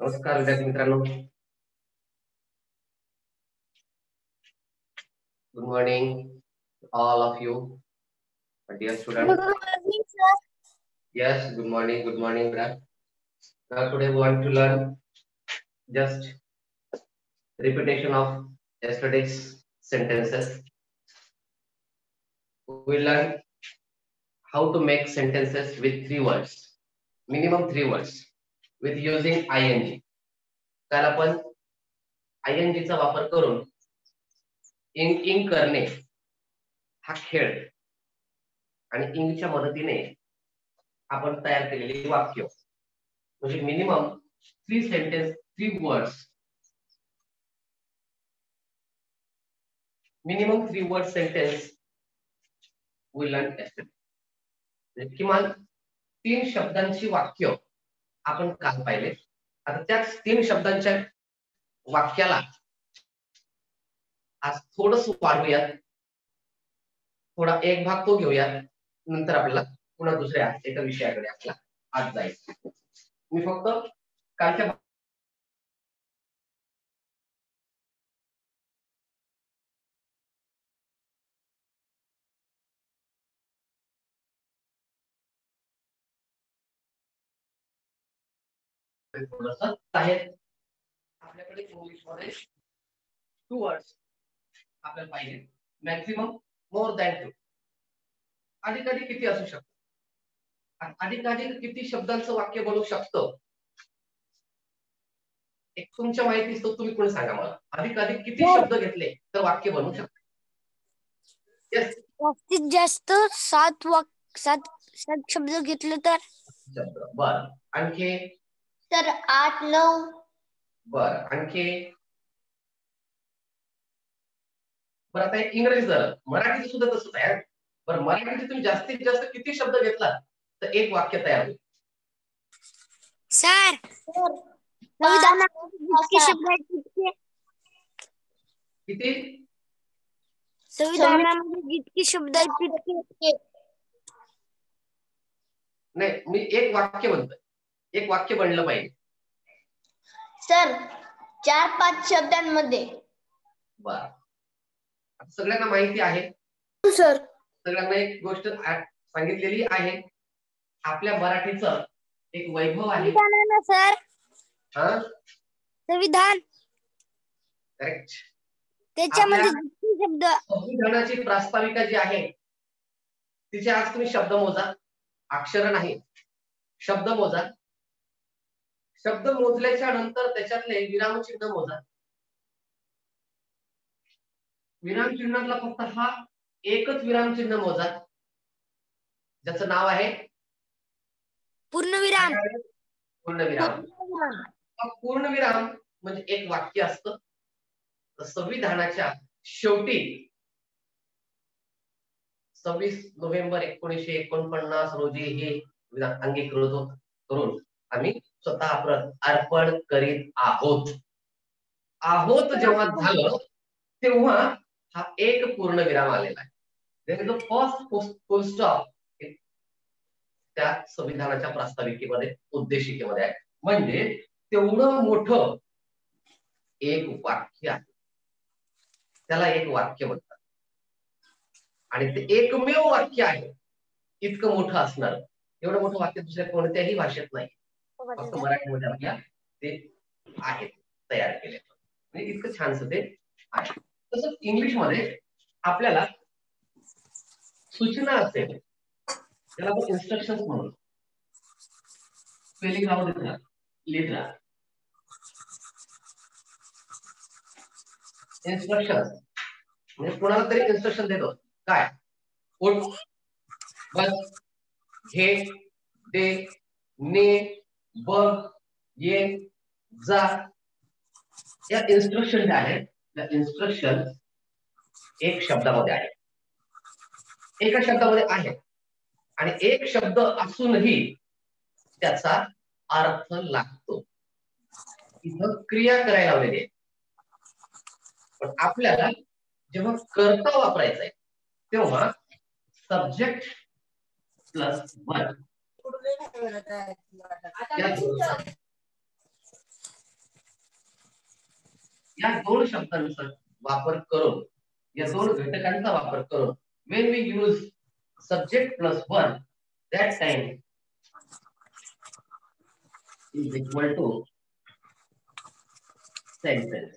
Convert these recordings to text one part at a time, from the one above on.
नमस्कार विद्यार्थी मित्रांनो, good morning all of you, my dear students. Good morning, sir. Yes, good morning, brother. Now today we want to learn just repetition of yesterday's sentences. We will learn how to make sentences with 3 words, minimum 3 words, with using ing. काल आपण ing चा वापर करून ing करणे हा खेळ आणि इंगच्या मदतीने आपण तयार केलेली वाक्य म्हणजे minimum 3 sentence 3 words, minimum 3 word sentence we learn yesterday. किमान 3 शब्दांची वाक्य आपण काल पाहिले. आता त्याच 3 शब्दांच्या वाक्याला आज थोडस वाढवूयात, थोडा एक भाग तो घेऊयात, नंतर आपल्याला पुन्हा दुसऱ्या एका विषयाकडे आपला आज जायचं. मी फक्त कालच्या थोडंसं आहे. आपल्याकडे इंग्लिश मध्ये 2 वर्ड्स आपल्याला पाहिजे, मॅक्सिमम मोर दॅन 2. अधिक किती असू शकतं, अधिक किती शब्दांचं वाक्य बनवू शकतं, एक तुमच्या माहितीचं तुम्ही कोण सांगा मला. अधिक किती शब्द घेतले तर वाक्य बनवू शकतं? Yes. जास्तीत जास्त 7 शब्द घेतले तर बर. आणखी तर 8-9. बर. आणखी बरं, आता इंग्रजी झालं, मराठीचं सुद्धा तसंच आहे. बरं, मराठीचे तुम्ही जास्तीत जास्त किती शब्द घेतला तर एक वाक्य तयार होईल? सर जितके शब्द आहेत तितके, किती संविधानामध्ये जितके शब्द आहेत तितके. नाही, मी एक वाक्य म्हणतोय, एक वाक्य बनलं पाहिजे सर 4-5 शब्दांमध्ये. बर. सगळ्यांना माहिती आहे सर, सगळ्यांना एक गोष्ट सांगितलेली आहे, आपल्या मराठीचं एक वैभव आहे सर. संविधान. करेक्ट. त्याच्यामध्ये शब्द, संविधानाची प्रास्ताविका जी आहे तिचे आज तुम्ही शब्द मोजा, अक्षर नाही, शब्द मोजा. शब्द मोजल्याच्या नंतर त्याच्यातले विरामचिन्ह मोजा. विरामचिन्हातला फक्त हा एकच विरामचिन्ह मोजा ज्याचं नाव आहे पूर्णविराम. पूर्णविराम. पूर्णविराम म्हणजे एक वाक्य असतं. संविधानाच्या शेवटी 26 नोव्हेंबर 1949 रोजी हे विधान अंगीकृत करून आम्ही स्वतः अर्पण करीत आहोत. जेव्हा झालं तेव्हा हा एक पूर्णविराम आलेला आहे. There is a first full stop त्या संविधानाच्या प्रास्ताविकेमध्ये, उद्देशिकेमध्ये आहे. म्हणजे तेवढं मोठं एक वाक्य आहे, त्याला एक वाक्य म्हणतात. आणि ते एकमेव वाक्य आहे इतकं मोठं असणार. एवढं मोठं वाक्य दुसऱ्या कोणत्याही भाषेत नाही, फक्त मराठीमध्ये आपल्या ते आहे तयार केले. म्हणजे इतकं छानसं ते आहे. तसंच इंग्लिश मध्ये आपल्याला सूचना असेल, त्याला आपण इन्स्ट्रक्शन्स म्हणतो. स्पेलिंग नाव देतात, लिहित राहा. इन्स्ट्रक्शन म्हणजे कोणाला तरी इन्स्ट्रक्शन देतो, काय उठ, बस, घे, दे, ने, बघ, ये, जा. या इन्स्ट्रक्शन जे आहेत त्या इन्स्ट्रक्शन एक शब्दामध्ये आहे, एका शब्दामध्ये आहे. आणि एक शब्द असूनही त्याचा अर्थ लागतो. इथं क्रिया करायला लावलेली आहे, पण आपल्याला जेव्हा कर्ता वापरायचा आहे तेव्हा सब्जेक्ट प्लस वर्ब या दोन शब्दांचा वापर करून, या दोन घटकांचा वापर करून, when we use subject plus verb, that time is equal to sentence.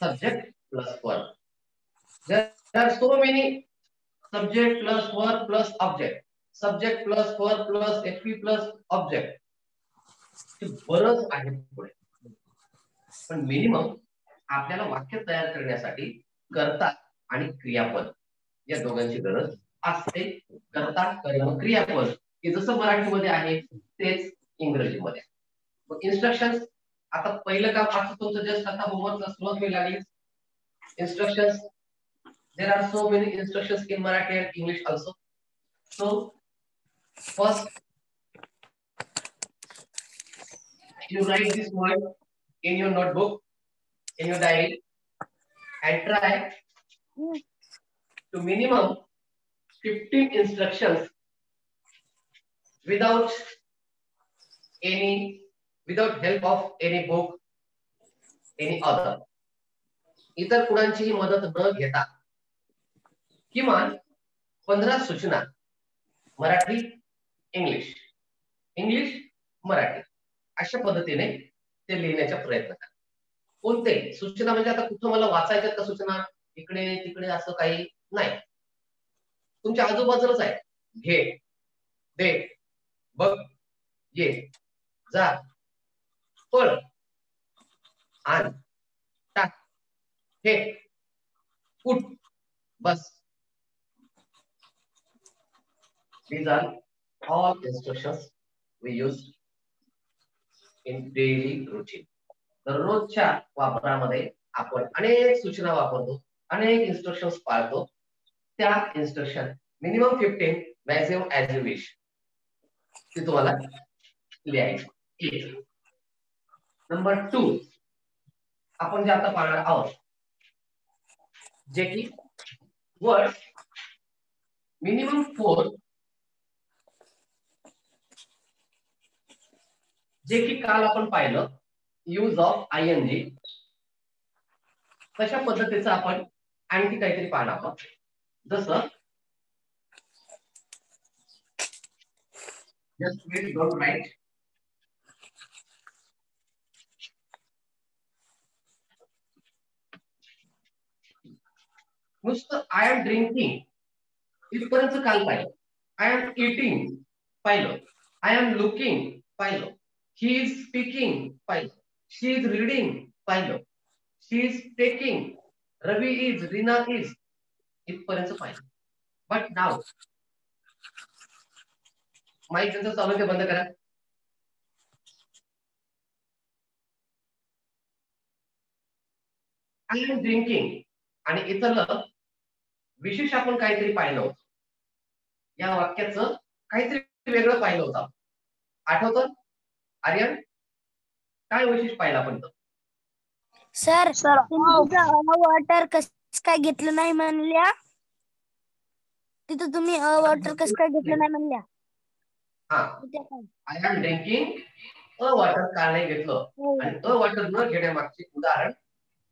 Subject plus verb. There are so many subject plus verb plus object, subject plus verb plus FP plus object. बरंच आहे पुढे, पण minimum आपल्याला वाक्य तयार करण्यासाठी कर्ता आणि क्रियापद या दोघांची गरज असते. कर्ता, कर्म, क्रियापद हे जसं मराठीमध्ये आहे तेच इंग्रजीमध्ये. मग इन्स्ट्रक्शन्स, आता पहिलं काम असं तुमचं जस्ट आता होमवर्कला सुरुवात व्हायला लागली. Instructions, there are so many instructions in Marathi and English also. So first you write this word in your notebook, in your diary, and try to minimum 15 instructions without help of any book, any other. इतर कुणाचीही मदत न घेता किमान 15 सूचना Marathi English, English Marathi अशा पद्धतीने ते लिहिण्याचा प्रयत्न करा. कोणते सूचना म्हणजे आता कुठं मला वाचायच्यात का सूचना, इकडे तिकडे असं काही नाही, तुमच्या आजूबाजूलाच आहे. घे, दे, बघ, ये, जा, पळ, आण, टाक, हे, उठ, बस. These are all instructions we use in daily routine. दररोजच्या वापरामध्ये आपण अनेक सूचना वापरतो, अनेक इन्स्ट्रक्शन्स पाळतो. त्या instruction minimum 15, maximum as you wish, ते तुम्हाला लिहायचं. नंबर 2 आपण जे आता पाहणार आहोत, जे की वर्ड मिनिमम 4, जे की काल आपण पाहिलं यूज ऑफ ING, तशा पद्धतीचं आपण आणखी काहीतरी पाहणार आहोत. जसं just wait, don't write. नुसतं आय एम ड्रिंकिंग इथपर्यंत काल पाहिलं, आय एम इटिंग पाहिलं, आय एम लुकिंग पाहिलं, ही इज स्पीकिंग पाहिलं, शी इज रीडिंग पाहिलं, she is taking, Ravi is, Reena is, इथपर्यंत पाहिलं. बट नाव माईक त्यांचं चालू ते बंद करा. आय एम ड्रिंकिंग आणि इथलं विशेष आपण काहीतरी पाहिलं होतं, या वाक्याचं काहीतरी वेगळं पाहिलं होतं, आठवतं आर्यन? काय वैशिष्ट्य पाहिलं आपण? सर वॉटर कसं काय घेतलं नाही म्हणल्या, तिथं तुम्ही वॉटर कसं काय घेतलं नाही म्हणल्या. आय एम ड्रिंकिंग वॉटर का नाही घेतलं, आणि वॉटर न घेण्यामागचे उदाहरण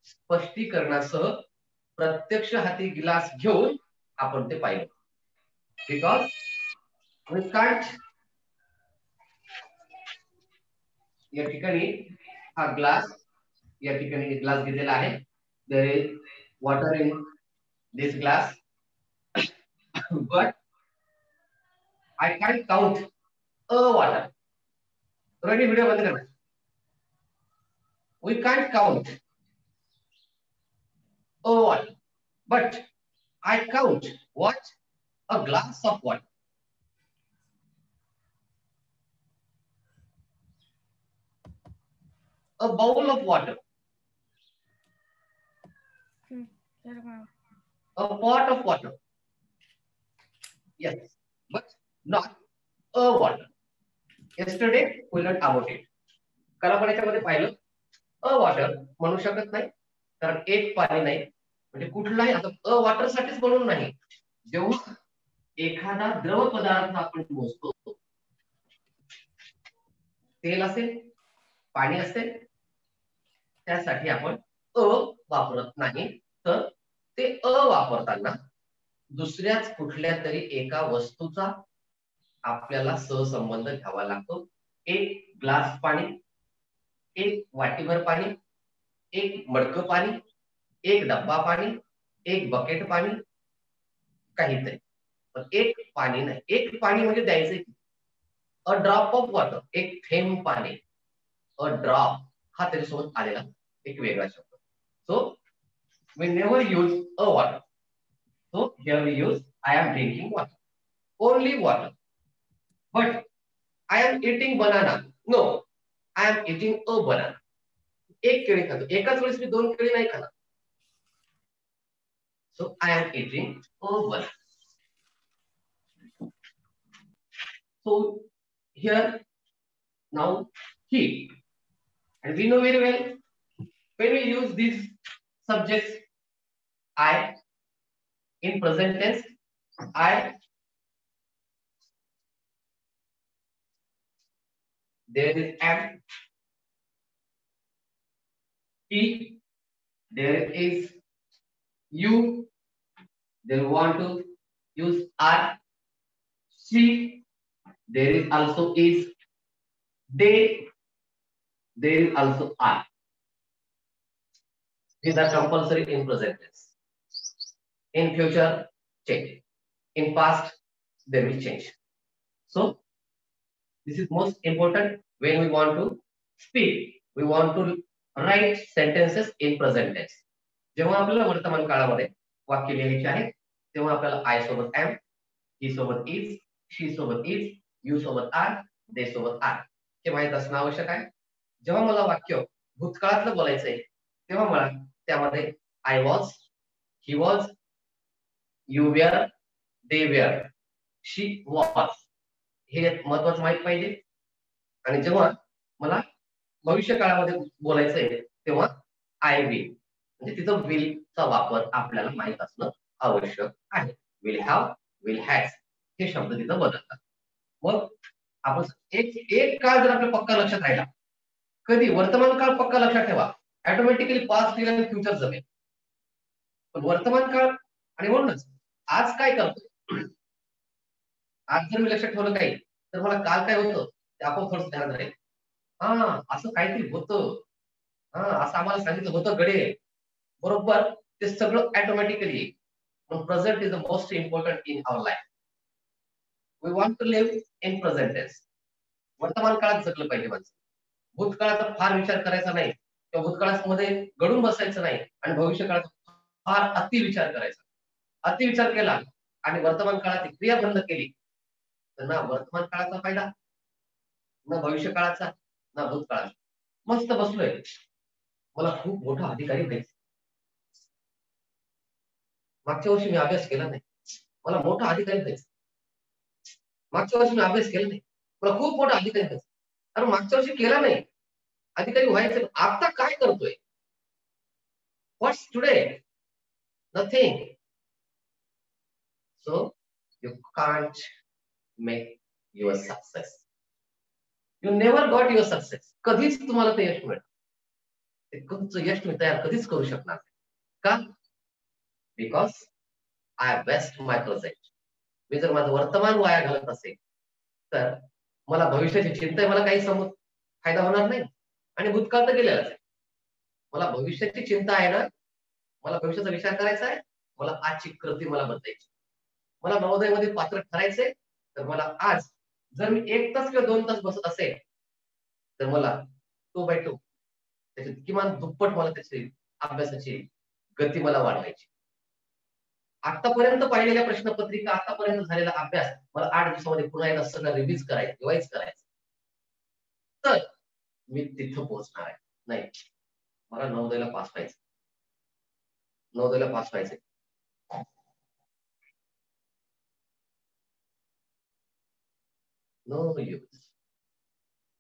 स्पष्टीकरणासह प्रत्यक्ष हाती गिलास घेऊन आपण ते पाहिलं. बिकॉज वी कांट, या ठिकाणी हा ग्लास, या ठिकाणी एक ग्लास घेतलेला आहे, there is water in this glass, but I can count water. Ready, video बंद करा. We can't count water, but I count what? A glass of water. A bowl of water. A pot of water. Yes, but not a water. Yesterday we learned about it. काल आपण याच्यामध्ये पाहिलं अ water म्हणू शकत नाही, कारण एक पाणी नाही, म्हणजे कुठलाही आता अ वॉटर साठीच म्हणून नाही. जेव्हा एखादा द्रव पदार्थ आपण मोजतो, तेल असेल, पाणी असेल, त्यासाठी आपण अ वापरत नाही, तर ते अ वापरताना दुसऱ्याच कुठल्या तरी एका वस्तूचा आपल्याला सहसंबंध घ्यावा लागतो. एक ग्लास पाणी, एक वाटीभर पाणी, एक मडकं पाणी, एक डब्बा पाणी, एक बकेट पाणी, काहीतरी. पण एक पाणी नाही. एक पाणी म्हणजे द्यायचं अ ड्रॉप ऑफ वॉटर, एक थेंब पाणी. अ ड्रॉप हा त्याच्यासोबत आलेला एक वेगळा शब्द. So we never use a water. So here we use I am drinking water, only water. But I am eating banana, no, I am eating a banana. एक केळी खातो, एकाच वेळेस मी 2 केळी नाही खाणार. So I am eating a banana. So here now heat, and we know very well when we use these subjects I in present tense, I, there is am, he, there is you, they want to use are, she, there is also is, they, there is also are. These are compulsory in present tense. In future, change. In past, they will change. So this is most important when we want to speak. We want to write sentences in present tense. जेव्हा आपल्याला वर्तमान काळामध्ये वाक्य लिहायचे आहे, तेव्हा आपल्याला I सोबत एम, ही सोबत इज, शी सोबत इज, यू सोबत आर, दे सोबत आर हे माहित असणं आवश्यक आहे. जेव्हा मला वाक्य भूतकाळातलं बोलायचंय, तेव्हा मला त्यामध्ये I was, he was, you were, they were, she was हे महत्वाचं माहित पाहिजे. आणि जेव्हा मला भविष्य काळामध्ये बोलायचंय, तेव्हा आय विल, म्हणजे तिथं विलचा वापर आपल्याला माहित असणं आवश्यक आहे. विल हॅव, विल हॅज हे शब्द तिथं बदलतात. मग आपण एक काळ जर आपल्या पक्का लक्षात राहिला, कधी वर्तमान काळ पक्का लक्षात ठेवा, ऑटोमॅटिकली पास्ट येईल आणि फ्युचर जमेल. पण वर्तमान काळ आणि म्हणूनच आज काय करतोय, आज जर मी लक्षात ठेवलं काही, तर मला काल काय होतं ते आपोआप थोडं ध्यान राहील. हा असं काहीतरी होतं, हा असं आम्हाला सांगितलं होतं गडे, बरोबर ते सगळं ऑटोमॅटिकली. पण present is the most important in our life. We want to live in present tense. वर्तमान काळात जगलं पाहिजे माणसं. भूतकाळाचा फार विचार करायचा नाही, किंवा भूतकाळामध्ये गडून बसायचं नाही, आणि भविष्य काळात फार अति विचार करायचा. अति विचार केला आणि वर्तमान काळात क्रिया बंद केली, तर ना वर्तमान काळाचा फायदा, ना भविष्य काळाचा, ना भूतकाळाचा. मस्त बसलोय, मला खूप मोठा अधिकारी व्हायचं. मागच्या वर्षी मी अभ्यास केला नाही, मला मोठा अधिकारी व्हायचं. मागच्या वर्षी मी अभ्यास केला नाही, मला खूप मोठा अधिकारी व्हायचं. अरे मागच्या वर्षी केला नाही, अधिकारी व्हायचं. आता काय करतोय? What's today? Nothing. So you can't make your success. You never got your success. कधीच तुम्हाला ते यश मिळेल, ते तुमचं यश मी तयार कधीच करू शकणार नाही. का? Because I best my present. मी जर माझं वर्तमान वाया घालत असेल, तर मला भविष्याची चिंता, मला काही फायदा होणार नाही. आणि भूतकाळ तर गेलेलाच आहे. मला भविष्याची चिंता आहे ना, मला भविष्याचा विचार करायचा आहे, मला आजची कृती मला बदलायची. मला नवोदयमध्ये पात्र ठरायचंय, तर मला आज जर मी 1 तास किंवा 2 तास बसत असेल, तर मला 2/2 त्याची किमान दुप्पट मला त्याची अभ्यासाची गती मला वाढवायची. आतापर्यंत पाहिलेल्या प्रश्नपत्रिका, आतापर्यंत झालेला अभ्यास मला 8 दिवसामध्ये पुन्हा एकदा सगळं रिव्हिज करायचं, रिवाइज करायचं, तर मी तिथं पोहोचणार आहे. नाही, मला नवोदयला पास व्हायचं, नवोदयला पास व्हायचंय. No use.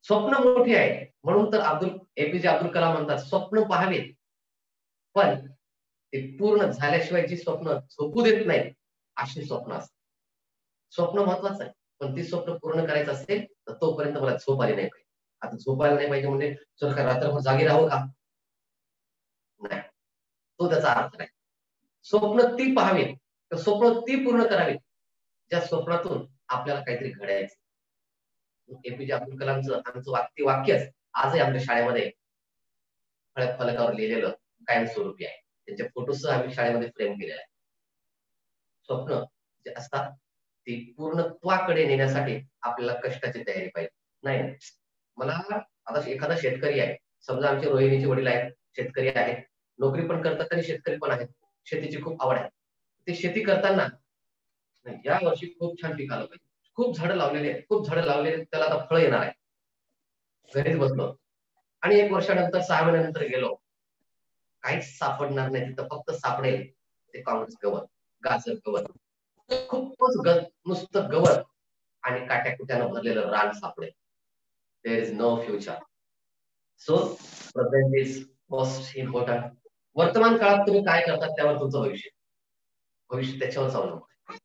स्वप्न मोठी आहे, म्हणून तर एपीजे अब्दुल कलाम म्हणतात, स्वप्न पाहावेत, पण ते पूर्ण झाल्याशिवाय जी स्वप्न झोपू देत नाहीत, अशी स्वप्न असतात. स्वप्न महत्वाचं आहे, पण ती स्वप्न पूर्ण करायचं असेल तर तोपर्यंत मला झोप आली नाही पाहिजे. आता झोप आली नाही पाहिजे म्हणजे सर का रात्रभर जागी राहू का? नाही, तो त्याचा अर्थ नाही. स्वप्न ती पाहावी, स्वप्न ती पूर्ण करावी ज्या स्वप्नातून आपल्याला काहीतरी घडायचं. एपीजे अब्दुल कलामचं आमचं वाक्यच आजही आमच्या शाळेमध्ये फलकावर लिहिलेलं कायमस्वरूपी आहे. त्यांच्या फोटोसह आम्ही शाळेमध्ये फ्रेम केलेला आहे. स्वप्न जे असतात ती पूर्णत्वाकडे नेण्यासाठी आपल्याला कष्टाची तयारी पाहिजे. नाही, मला आता एखादा शेतकरी आहे, समजा आमचे रोहिणीचे वडील आहेत, शेतकरी आहेत, नोकरी पण करतात आणि शेतकरी पण आहेत, शेतीची खूप आवड आहे. ते शेती करताना या वर्षी खूप छान पीक आलं पाहिजे, खूप झाडं लावलेले आहेत, खूप झाडं लावलेले, त्याला आता फळ येणार आहे. घरीच बसलो आणि 1 वर्षानंतर 6 महिन्यानंतर गेलो, काहीच सापडणार नाही. तिथं फक्त सापडेल ते काँग्रेस गवत, गाजर गवत, खूपच नुसतं गवत आणि काट्या कुट्यानं भरलेलं रान सापडेल. There is no future. So present is most important. वर्तमान काळात तुम्ही काय करतात त्यावर तुमचं भविष्य त्याच्यावर अवलंबून आहे.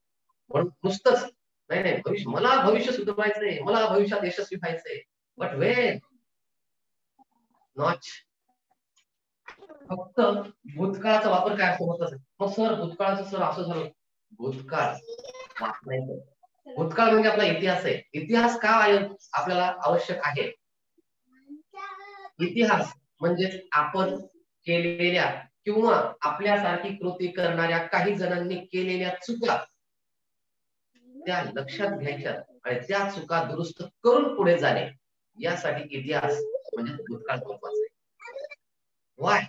म्हणून नुसतंच नाही भविष्य, मला भविष्य सुधारायचंय, मला भविष्यात यशस्वी व्हायचंय, बट वेन नॉट. फक्त भूतकाळाचा वापर काय असतो होत असेल, मग सर भूतकाळाचं सर असं झालं. भूतकाळ वाचनायचं. भूतकाळ म्हणजे आपला इतिहास आहे. इतिहास का आपल्याला आवश्यक आहे? इतिहास म्हणजे आपण केलेल्या किंवा आपल्यासारखी कृती करणाऱ्या काही जणांनी केलेल्या चुका त्या लक्षात घ्यायच्या आणि त्या चुका दुरुस्त करून पुढे जाणे, यासाठी इतिहास म्हणजे भूतकाळ महत्वाचा आहे. वाय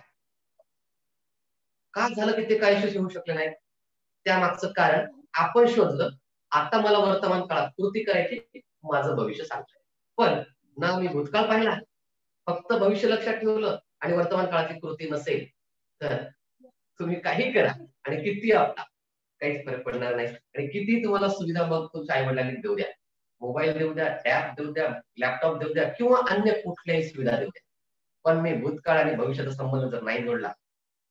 का झालं की ते काय यशस्वी होऊ शकले नाही? त्यामागचं कारण आपण शोधलं. आता मला वर्तमान काळात कृती करायची, माझं भविष्य सांगतंय. पण ना मी भूतकाळ पाहिला, फक्त भविष्य लक्षात ठेवलं आणि वर्तमान काळाची कृती नसेल तर तुम्ही काही करा आणि किती आपला काहीच फरक पडणार नाही. आणि किती तुम्हाला सुविधा मग तुमच्या आई वडिलांनी देऊ द्या, मोबाईल देऊ द्या, टॅब देऊ द्या, लॅपटॉप देऊ द्या किंवा अन्य कुठल्याही सुविधा देऊ द्या, पण मी भूतकाळ आणि भविष्याचा संबंध जर नाही जोडला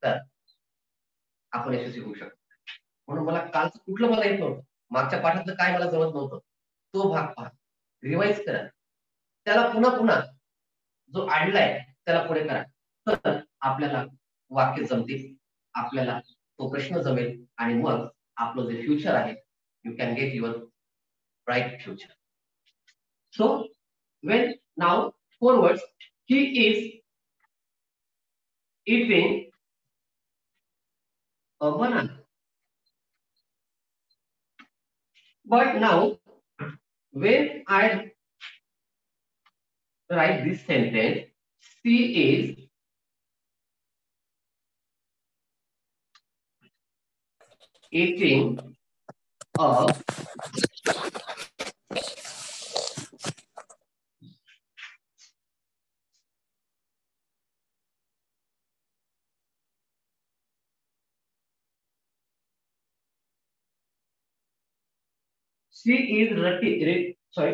तर आपण यशस्वी होऊ शकतो. म्हणून मला कालचं कुठलं मला येत नव्हतं, मागच्या पाठातलं काय मला जमत नव्हतं, तो भाग पहा, रिवाइज करा, त्याला पुन्हा जो आणलाय त्याला पुढे करा, तर आपल्याला वाक्य जमतील, आपल्याला तो प्रश्न जमेल आणि मग आपलं जे फ्युचर आहे, you can get your bright future. So when now forward, he is eating a banana. But now, when I write this sentence, she is eating a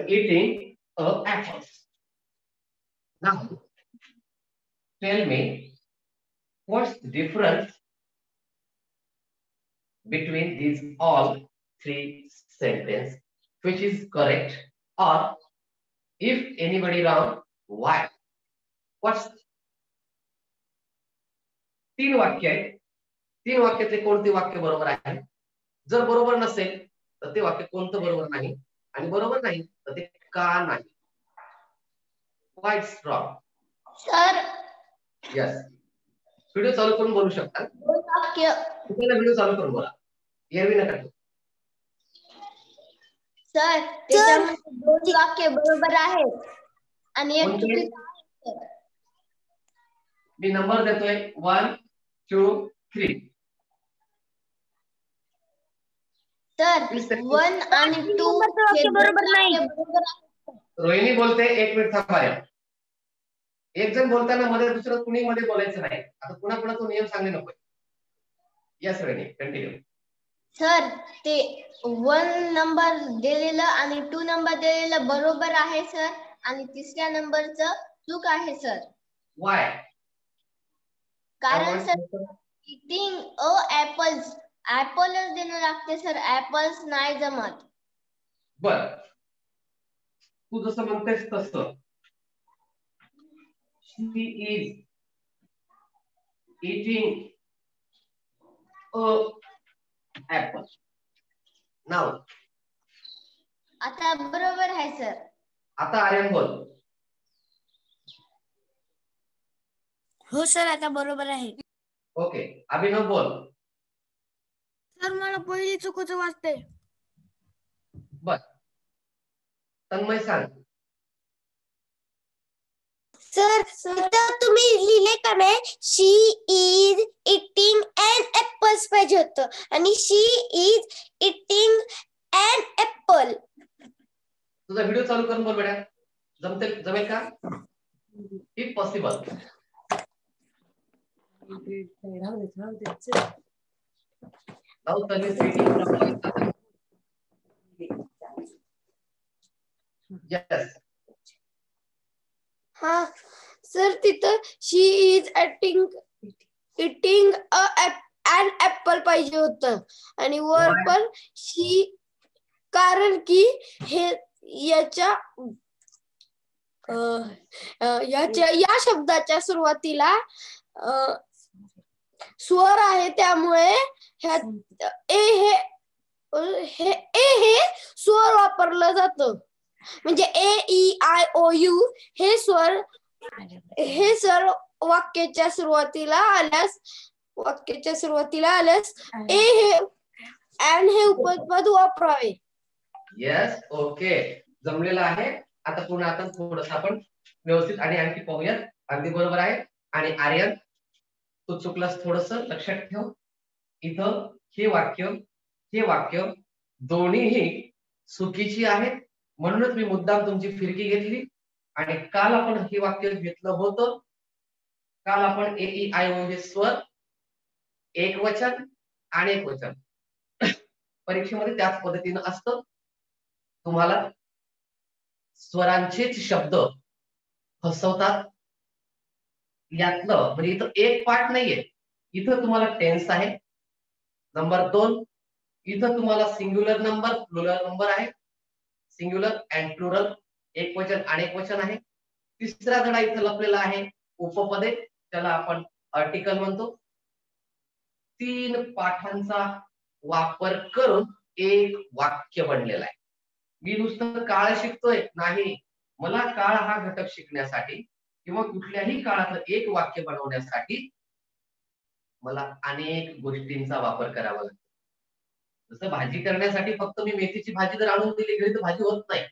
eating a apple. Now, tell me what's the difference between these all three sentences, which is correct, or if anybody wrong, why? What's तीन वाक्य आहेत, तीन वाक्यातले कोणते वाक्य बरोबर आहे? जर बरोबर नसेल तर ते वाक्य कोणतं बरोबर नाही, आणि बरोबर नाही तर ते का नाही? Why it's wrong? Sir yes, video चालू करून बोलू शकता. वाक्य तुम्हाला व्हिडिओ चालू करून बोला, एरवी नका. सर त्याच्यामध्ये दोन वाक्य बरोबर आहेत आणि एक कोणते? चुकीचं आहे. मी नंबर देतोय 1 2 3. सर 1 आणि 2 हे बरोबर नाही. रोहिणी बोलते, 1 मिनिट थांबा. एक जण बोलताना मध्ये दुसरं कुणी मध्ये बोलायचं नाही. आता पुन्हा तो नियम सांगणे नको. Yes Rohini, continue. सर ते 1 नंबर दिलेलं आणि 2 नंबर दिलेलं बरोबर आहे सर, आणि तिसऱ्या नंबरचं चूक आहे सर. वाय? कारण सर इटिंग अ ऍपल्स, ऍपलच देणं लागते सर, ऍपल्स नाही जमत. बर, तू जसं म्हणतेस तसं शी is eating a apple. Now, आता बरोबर आहे सर. आता आर्यन बोल. हो सर, आता बरोबर आहे. ओके, अभिनव बोल. सर मला पहिली चुकीचं वाटते. बर, तन्मय सांग. सर इथं तुम्ही लिहिले का नाही, शी इज इटिंग एन ऍपल्स पाहिजे होतं आणि शी इज इटिंग एन ऍपल. तुझा व्हिडिओ चालू करून बोल बेटा. जमेल का? If possible. Now Tanvi speaking. Yes. हा सर, तिथं शी इज इटिंग एन ऍपल पाहिजे होतं आणि वर पण शी, कारण की हे याच्या या शब्दाच्या सुरुवातीला स्वर आहे, त्यामुळे हे स्वर वापरलं जातं. म्हणजे AEIOU हे स्वर वाक्याच्या सुरुवातीला आल्यास हे उपपद वापरावे. यस, ओके, जमलेलं आहे. आता पुन्हा आपण थोडस आपण व्यवस्थित आणि आणखी पाहूयात. अगदी बरोबर आहे. आणि आर्यन, तू चुकलास, थोडस लक्षात ठेव. इथं हे वाक्य दोन्हीही चुकीची आहेत. म्हणूनच मी मुद्दाम तुमची फिरकी घेतली. आणि काल आपण हे वाक्य घेतलं होतं. काल आपण AEIO हे स्वर, एक वचन आणि एक वचन परीक्षेमध्ये त्याच पद्धतीनं असतं. तुम्हाला स्वरांचेच शब्द फसवतात. यातलं म्हणजे इथं एक पार्ट नाहीये. इथं तुम्हाला टेन्स आहे. नंबर 2, इथं तुम्हाला सिंग्युलर नंबर, प्लुरल नंबर आहे. सिंग्युलर अँड प्लुरल, एक वचन आणि एक वचन आहे. तिसरा धडा इथं लपलेला आहे, उपपदे, त्याला आपण आर्टिकल म्हणतो. 3 पाठांचा वापर करून एक वाक्य बनलेला आहे. मी नुसतं काळ शिकतोय नाही, मला काळ हा घटक शिकण्यासाठी किंवा कुठल्याही काळातलं एक वाक्य बनवण्यासाठी मला अनेक गोष्टींचा वापर करावा लागतो. जसं भाजी करण्यासाठी फक्त मी मेथीची भाजी जर आणून दिली घरी तर भाजी होत नाही.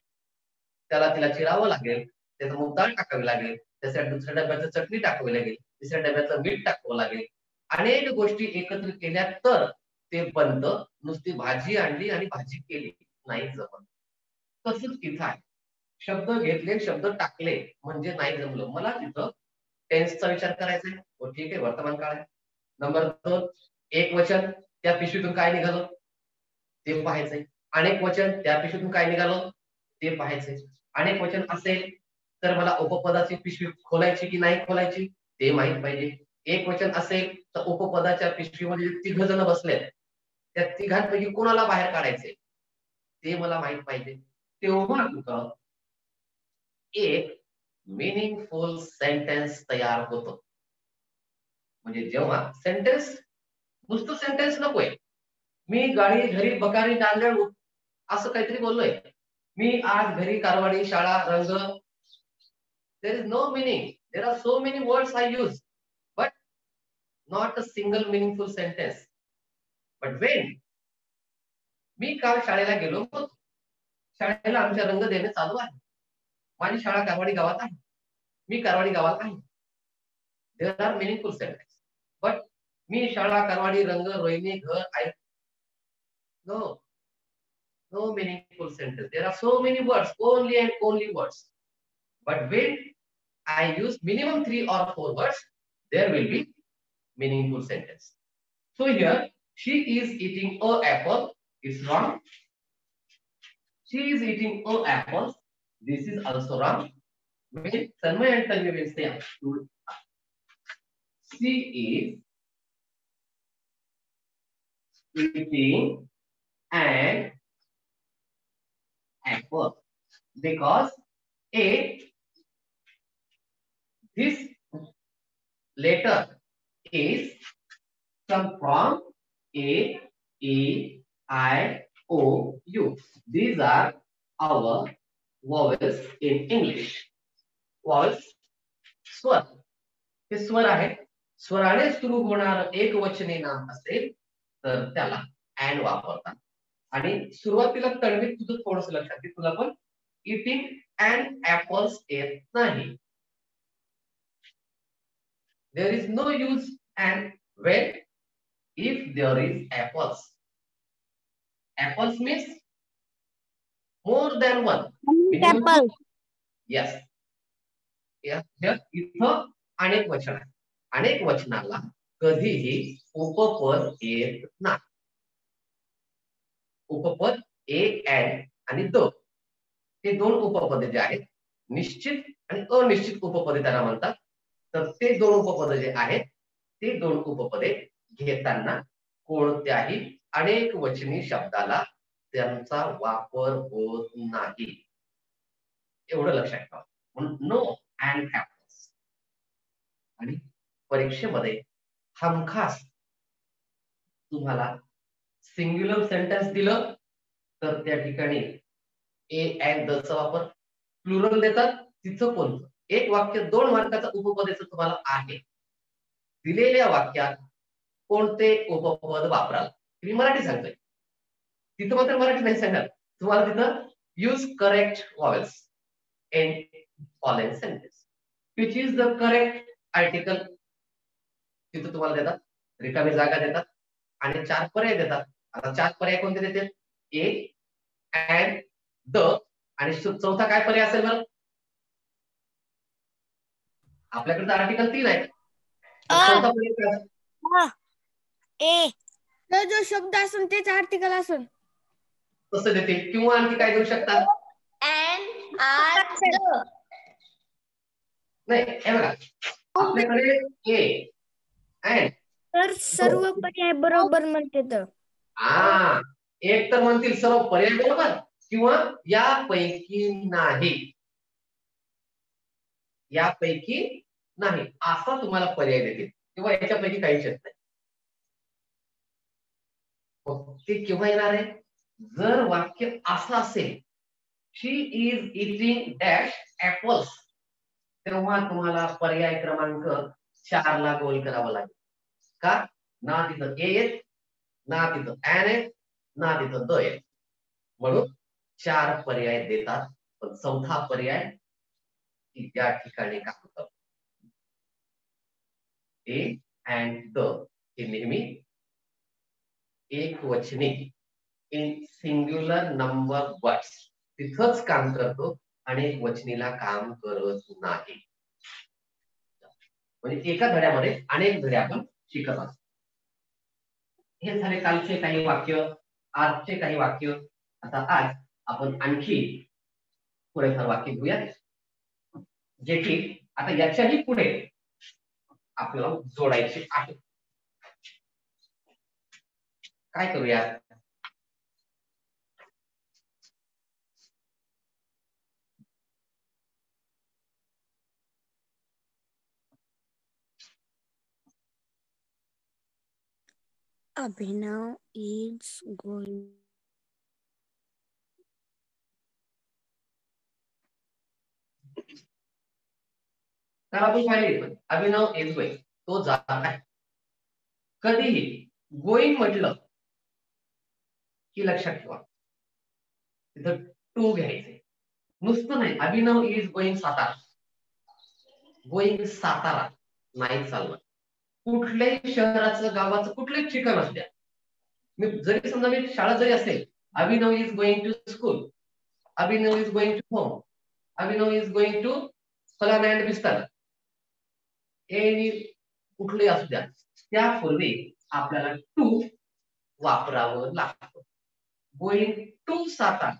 तिला चिरावं लागेल, त्याचं मूग डाळ टाकावी लागेल, त्यासाठी दुसऱ्या डब्याचं चटणी टाकावी लागेल, तिसऱ्या डब्याचं मीठ टाकावं लागेल. अनेक गोष्टी एकत्र केल्या तर ते बनतं. नुसती भाजी आणली आणि भाजी केली नाही जमत. तसंच इथं आहे. शब्द घेतले, शब्द टाकले म्हणजे नाही जमलं. मला तिथं टेन्सचा विचार करायचा आहे. हो ठीक आहे, वर्तमान काळ आहे. नंबर 2, एक वचन, त्या पिशवीतून काय निघालं ते पाहायचंय. अनेक वचन, त्या पिशवीतून काय निघालं ते पाहायचंय. अनेक वचन असेल तर मला उपपदाची पिशवी खोलायची की नाही खोलायची ते माहित पाहिजे. एक वचन असेल तर उपपदाच्या पिशवीमध्ये 3 जण बसलेत, त्या 3 कोणाला बाहेर काढायचे ते मला माहित पाहिजे. तेव्हा तुझं एक मिनिंगफुल सेंटेन्स तयार होतो. म्हणजे जेव्हा सेंटेन्स, नुसतं सेंटेन्स नकोय, मी गाडी घरी बकारी नांदेड असं काहीतरी बोललोय, मी आज घरी कारवाडी शाळा रंग, there is no meaning. There are so many words I use, but not a single meaningful sentence. But when मी काल शाळेला गेलो होतो, शाळेला आमच्या रंग देणे चालू आहे. माझी शाळा कारवाडी गावात आहे, मी कारवाडी गावात आहे. There are meaningful sentences. But मी शाळा कारवाडी रंग रोहिणी घर आई, no meaningful sentence. There are so many words, only and only words. But when I use minimum 3 or 4 words, there will be meaningful sentence. So here, she is eating a apple is wrong. She is eating a apple. This is also wrong. When Tanmay and Tanvi will say, she is eating an apple, because this letter is come from A, E, I, O, U. These are our vowels in English. Vowels, स्वर. हे स्वर आहे. स्वराने सुरू होणार एक वचनी नाम असेल तर त्याला and वापरतात. आणि सुरुवातीला तळवीत तुझं थोडस लक्षात घे, तुला पण eating and apples येत नाही. There is no use and when if there is apples. Apples means more than one. apple. Yes. इथं अनेक वचन आहे. अनेक वचनाला कधीही उपपद येत नाही. उपपद ए एन आणि द हे दोन उपपदे जे आहेत, निश्चित आणि अनिश्चित उपपदे त्यांना म्हणतात. तर ते दोन उपपदे जे आहेत ते दोन उपपदे घेताना कोणत्याही अनेक वचनी शब्दाला त्यांचा वापर होत नाही. एवढं लक्षात ठेवा. म्हणून नो अँड ॲपल्स. आणि परीक्षेमध्ये हमखास तुम्हाला सिंग्युलर सेंटेन्स दिलं तर त्या ठिकाणी ए अँड द चा वापर, प्लुरल देतात तिथं कोणतं, एक वाक्य 2 मार्काचा उपपदेचं तुम्हाला आहे, दिलेल्या वाक्यात कोणते उपपद वापराल मी मराठी सांगतोय, तिथं मात्र मराठी नाही सांगणार तुम्हाला. तिथं use correct vowels in following sentence, which is the correct article. तिथं तुम्हाला देतात रिकामी जागा देतात आणि 4 पर्याय देतात. आता 4 पर्याय कोणते देतात? ए अँड द आणि चौथा काय पर्याय असेल बरं? आपल्याकडे आर्टिकल 3 आहे. चौथा पर्याय काय असेल? ए. तर जो शब्द असेल तेच आर्टिकल असेल तसं देते. किंवा आणखी काय देऊ शकतात? and are the. नाही हे बघा आपल्याकडे ए अँड तर सर्व पर्याय बरोबर म्हणते. तर एक तर म्हणतील सर्व पर्याय बरोबर किंवा यापैकी नाही, यापैकी नाही असा तुम्हाला पर्याय देतील किंवा याच्यापैकी काहीच येत नाही. ते केव्हा येणार आहे? जर वाक्य असं असेल शी इज इटिंग डॅश ऍपल्स, तेव्हा तुम्हाला पर्याय क्रमांक 4 ला गोल करावा लागेल. का? ना तिथं ए येत, ना तिथं ऍन येत, ना तिथं द येत. म्हणून 4 पर्याय देतात, पण चौथा पर्याय की त्या ठिकाणी काम करतो. ए अँड द हे नेहमी एक वचनी इन सिंग्युलर नंबर वर्ड्स तिथंच काम करतो, अनेक वचनीला काम करत नाही. म्हणजे एका धड्यामध्ये अनेक धडे आपण शिकत असतो. हे झाले कालचे काही वाक्य, आजचे काही वाक्य. आता आज आपण आणखी थोडेफार वाक्य घेऊया, जे की आता याच्याही पुढे आपल्याला जोडायचे आहे. काय करूया? अभिनव इज गोइंग. तर आपण पाहिले अभिनव इज गोइंग, तो जात आहे. कधीही गोइंग म्हटलं की लक्षात ठेवा तिथं टू घ्यायचे. नुसतं नाही Abhinav is going Satara, going Satara नाही चालणार. कुठल्याही शहराचं गावाचं कुठलंही ठिकाण असू द्या, मी जरी समजा मी शाळा जरी असेल, Abhinav is going to school, Abhinav is going to home, Abhinav is going to फलाना अँड बिस्तारा, एनी कुठलंही असू द्या, त्यापूर्वी आपल्याला टू वापरावं लागतं. गोइंग टू सातारा,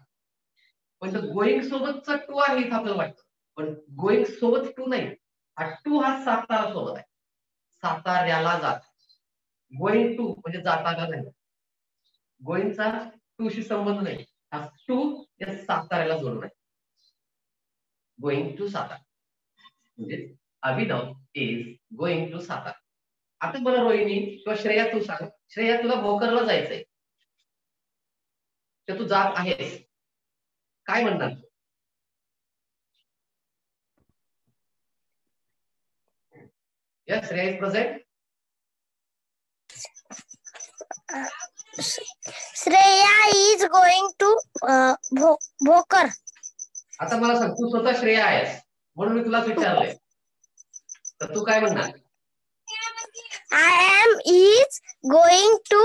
पण गोइंग सोबतचा टू आहे इथं आपल्याला वाटतं, पण गोइंग सोबत टू नाही. हा टू हा सातारा सोबत आहे, साताऱ्याला जात. गोइंग टू म्हणजे जाताना नाही, गोइंगचा टू शी संबंध नाही. हा टू या साताऱ्याला जोडून आहे. गोइंग टू सातारा म्हणजे अभिनव इज गोइंग टू सातारा. आता मला रोहिणी किंवा श्रेया तू सांग, श्रेया तुला भोकरला जायचंय तर तू जात आहेस, काय म्हणणार? Yes, Shreya is present. Shreya is going to Bhokar. आता मला सांग, तू स्वतः श्रेया आहेस म्हणून मी तुलाच विचारलंय, तर तू काय म्हणणार? I am is going to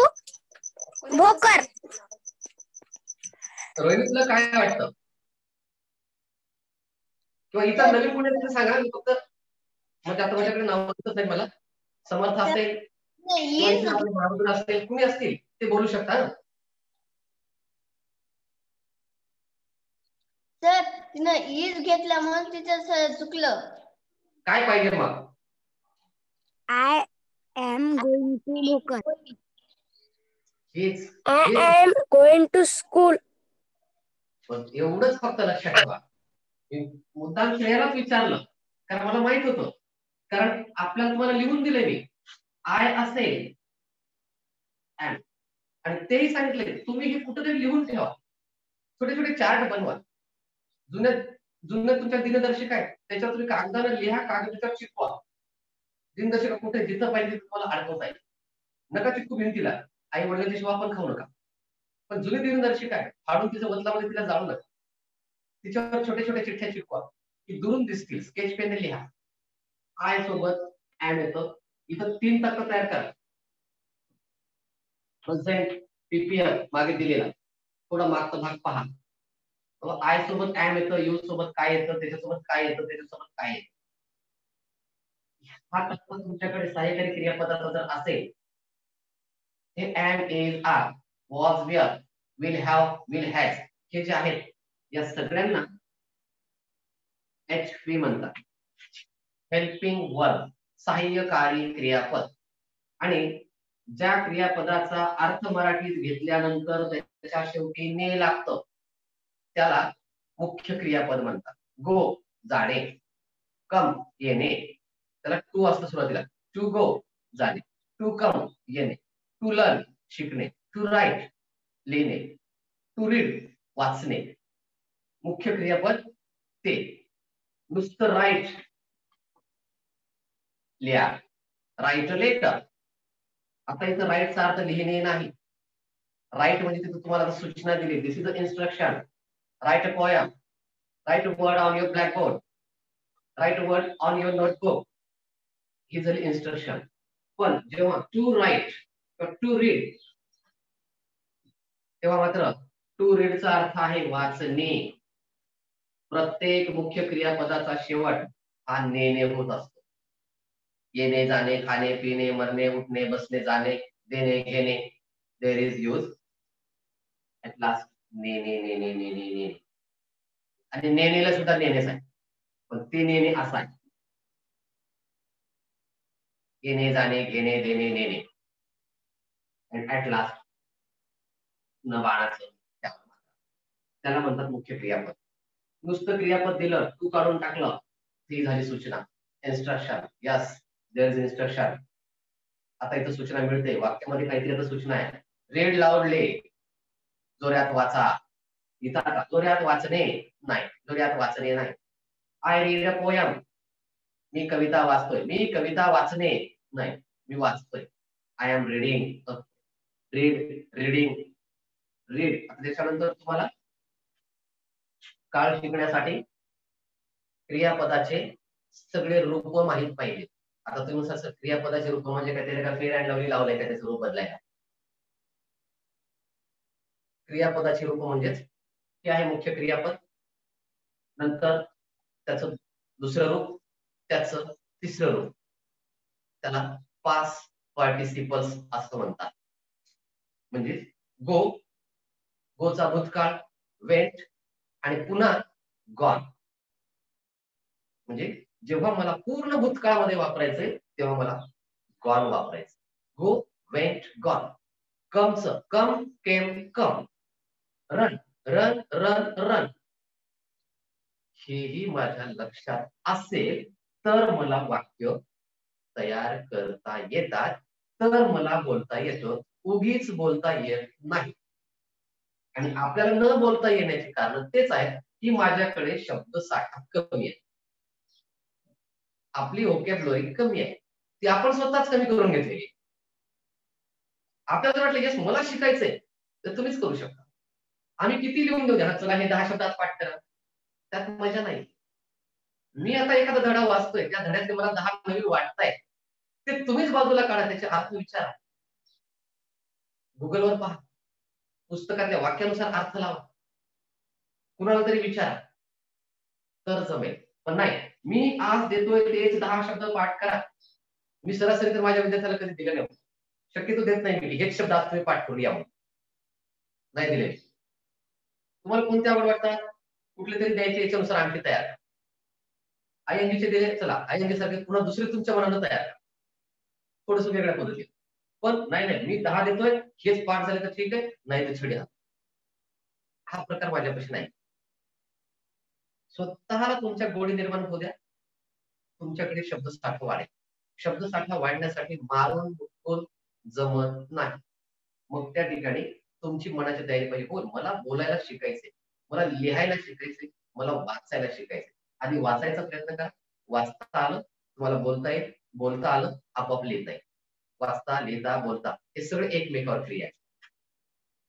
Bhokar. Rohini तुला काय वाटतं? किंवा इतर नवीन कोणी असेल सांगा, मी फक्त म्हणजे आता माझ्याकडे नाव नाही, मला समर्थ असेल किंवा असेल कुणी असतील ते बोलू शकता ना. सर तिनं इज घेतला म्हणून तिचं चुकलं. काय पाहिजे मग? I am going to Bhokar. हीच I am going to school. एवढंच फक्त लक्षात ठेवा. मी मुद्दाम श्रेयालाच विचारलं कारण मला माहित होतं, कारण आपल्याला तुम्हाला लिहून दिले मी आय असेल आणि तेही सांगितले तुम्ही हे कुठेतरी लिहून ठेवा, छोटे छोटे चार्ट बनवा. जुन्या तुमच्या दिनदर्शिका आहे त्याच्यावर तुम्ही कागदाने लिहा, कागदावर चिटकवा. दिनदर्शिका कुठे जिथं पाहिजे तुम्हाला अडकवता येईल. नका चिटकू भिंतीला, आई वडिलांची शिवा पण खाऊ नका. पण जुनी दिनदर्शिका आहे फाडून तिच्या बदलामध्ये तिला जाळू नका. तिच्यावर छोटे छोटे चिठ्ठ्या चिटकवा की दुरून दिसतील. स्केच पेन लिहा. आय सोबत एम येतं, इथं 3 तक्ता तयार करा. प्रेझेंट पीपीएम मागे दिलेला थोडा मागचा भाग पहा. आय सोबत एम येतं, यू सोबत काय येतं, त्याच्यासोबत काय येतं, त्याच्यासोबत काय येतं. हा तक्ता तुमच्याकडे सहाय्यकारी क्रियापदाचा जर असेल, हे am is are was were will have will has हे जे आहेत या सगळ्यांना HP म्हणतात. हेल्पिंग वर्ब सहाय्यकारी क्रियापद. आणि ज्या क्रियापदाचा अर्थ मराठीत घेतल्यानंतर त्याच्या शेवटी ने लागतं त्याला मुख्य क्रियापद म्हणतात. गो जाणे, कम येणे, त्याला टू असतं सुरुवातीला. टू गो जाणे, टू कम येणे, टू लर्न शिकणे, टू राईट लिहिणे, टू रीड वाचणे. मुख्य क्रियापद ते. नुसतं राईट लिहा, राईट लेटर. आता इथं राईटचा अर्थ लिहिणे नाही. राईट म्हणजे तिथं तुम्हाला सूचना दिली, this is the instruction. Write a poem, write a word on your blackboard, write a word on your notebook, ही झाली इन्स्ट्रक्शन. पण जेव्हा टू राईट किंवा टू रीड तेव्हा मात्र टू रीडचा अर्थ आहे वाचणे. प्रत्येक मुख्य क्रियापदाचा शेवट हा ने होत असतो. येणे जाणे, खाणे पिणे, मरणे उठणे, बसणे जाणे, देणे घेणे. There is use at last ने ने ने ने ने ने ने. आणि नेनेला सुद्धा नेनेच आहे, पण ते नेणे असा आहे. येणे जाणे घेणे देणे नेणे. ऍट लास्ट न बाणाचं त्याला म्हणतात मुख्य क्रियापद. नुसतं क्रियापद दिलं, तू काढून टाकलं, ती झाली सूचना. Instruction. Yes there is instruction. आता इथं सूचना मिळते, वाक्यामध्ये काहीतरी आता सूचना आहे. रीड लाऊडली, जोरात वाचा. इथं जोरात वाचणे नाही, जोरात वाचणे नाही. आय रीड अ पोयम, मी कविता वाचतोय. मी कविता वाचणे नाही, मी वाचतोय. I am reading. Read reading read. त्याच्यानंतर तुम्हाला काळ शिकण्यासाठी क्रियापदाचे सगळे रूप माहित पाहिजे. आता तुम्ही असं क्रियापदाचे रूप म्हणजे काय, त्याला फेर अँड लवली लावलंय का त्याचं रूप बदलायला? क्रियापदाचे रूप म्हणजेच हे आहे मुख्य क्रियापद, नंतर त्याचं दुसरं रूप, त्याचं तिसरं रूप. त्याला पास्ट पार्टिसिपल्स असं म्हणतात. म्हणजे गो, गोचा भूतकाळ, वेंट आणि पुन्हा गॉन. म्हणजे जेव्हा मला पूर्ण भूतकाळामध्ये वापरायचंय तेव्हा मला गॉन वापरायचं. Go went gone. कमचं come came come. Run run run run हेही माझ्या लक्षात असेल तर मला वाक्य तयार करता येतात, तर मला बोलता येतं. उगीच बोलता येत नाही. आणि आपल्याला न बोलता येण्याचे कारण तेच आहे की माझ्याकडे शब्दसाठा कमी आहे, आपली व्होकॅब्युलरी कमी आहे, ती आपण स्वतःच कमी करून घेतलेली. आपल्याला वाटलं यस मला शिकायचंय तर तुम्हीच करू शकता. आम्ही किती लिहून देऊ द्या, चला हे 10 शब्दात पाठ करा, त्यात मजा नाही. मी आता एखादा धडा वाचतोय, त्या धड्यातले मला 10 नवीन वाटताय, ते तुम्हीच बाजूला काढा, त्याचे अर्थ विचारा, गुगलवर पहा, पुस्तकातल्या वाक्यानुसार अर्थ लावा, कुणाला तरी विचारा, तर जमेल. पण नाही, मी आज देतोय तेच 10 शब्द पाठ करा, मी सरासरी तर माझ्या विद्यार्थ्याला कधी दिलं नाही, शक्यतो देत नाही मी, हेच शब्द आज तुम्ही पाठ करून या म्हणून नाही दिले. तुम्हाला कोणते आवड वाटतात, कुठले तरी द्यायचे, याच्यानुसार आणखी तयार. ING चे दिले, चला ING सारखे पुन्हा दुसरे तुमच्या मनानं तयार, थोडस वेगळ्या पद्धतीने. पण नाही नाही, मी 10 देतोय, हेच पाठ झाले तर ठीक आहे, नाही तर छेड्या. हा प्रकार माझ्यापाशी नाही. स्वतःला तुमच्या गोडी निर्माण होऊ द्या, तुमच्याकडे शब्दसाठा वाढेल. शब्दसाठा वाढण्यासाठी मारून मुटकून जमत नाही. मग त्या ठिकाणी तुमची मनाची तयारी पाहिजे, हो मला बोलायला शिकायचे, मला लिहायला शिकायचे, मला वाचायला शिकायचे. आधी वाचायचा प्रयत्न करा, वाचता आलं तुम्हाला बोलता येईल, बोलता आलं आपोआप लिहिता येईल. वाचता लिहिता बोलता हे सगळे एकमेकावर क्रिया आहे,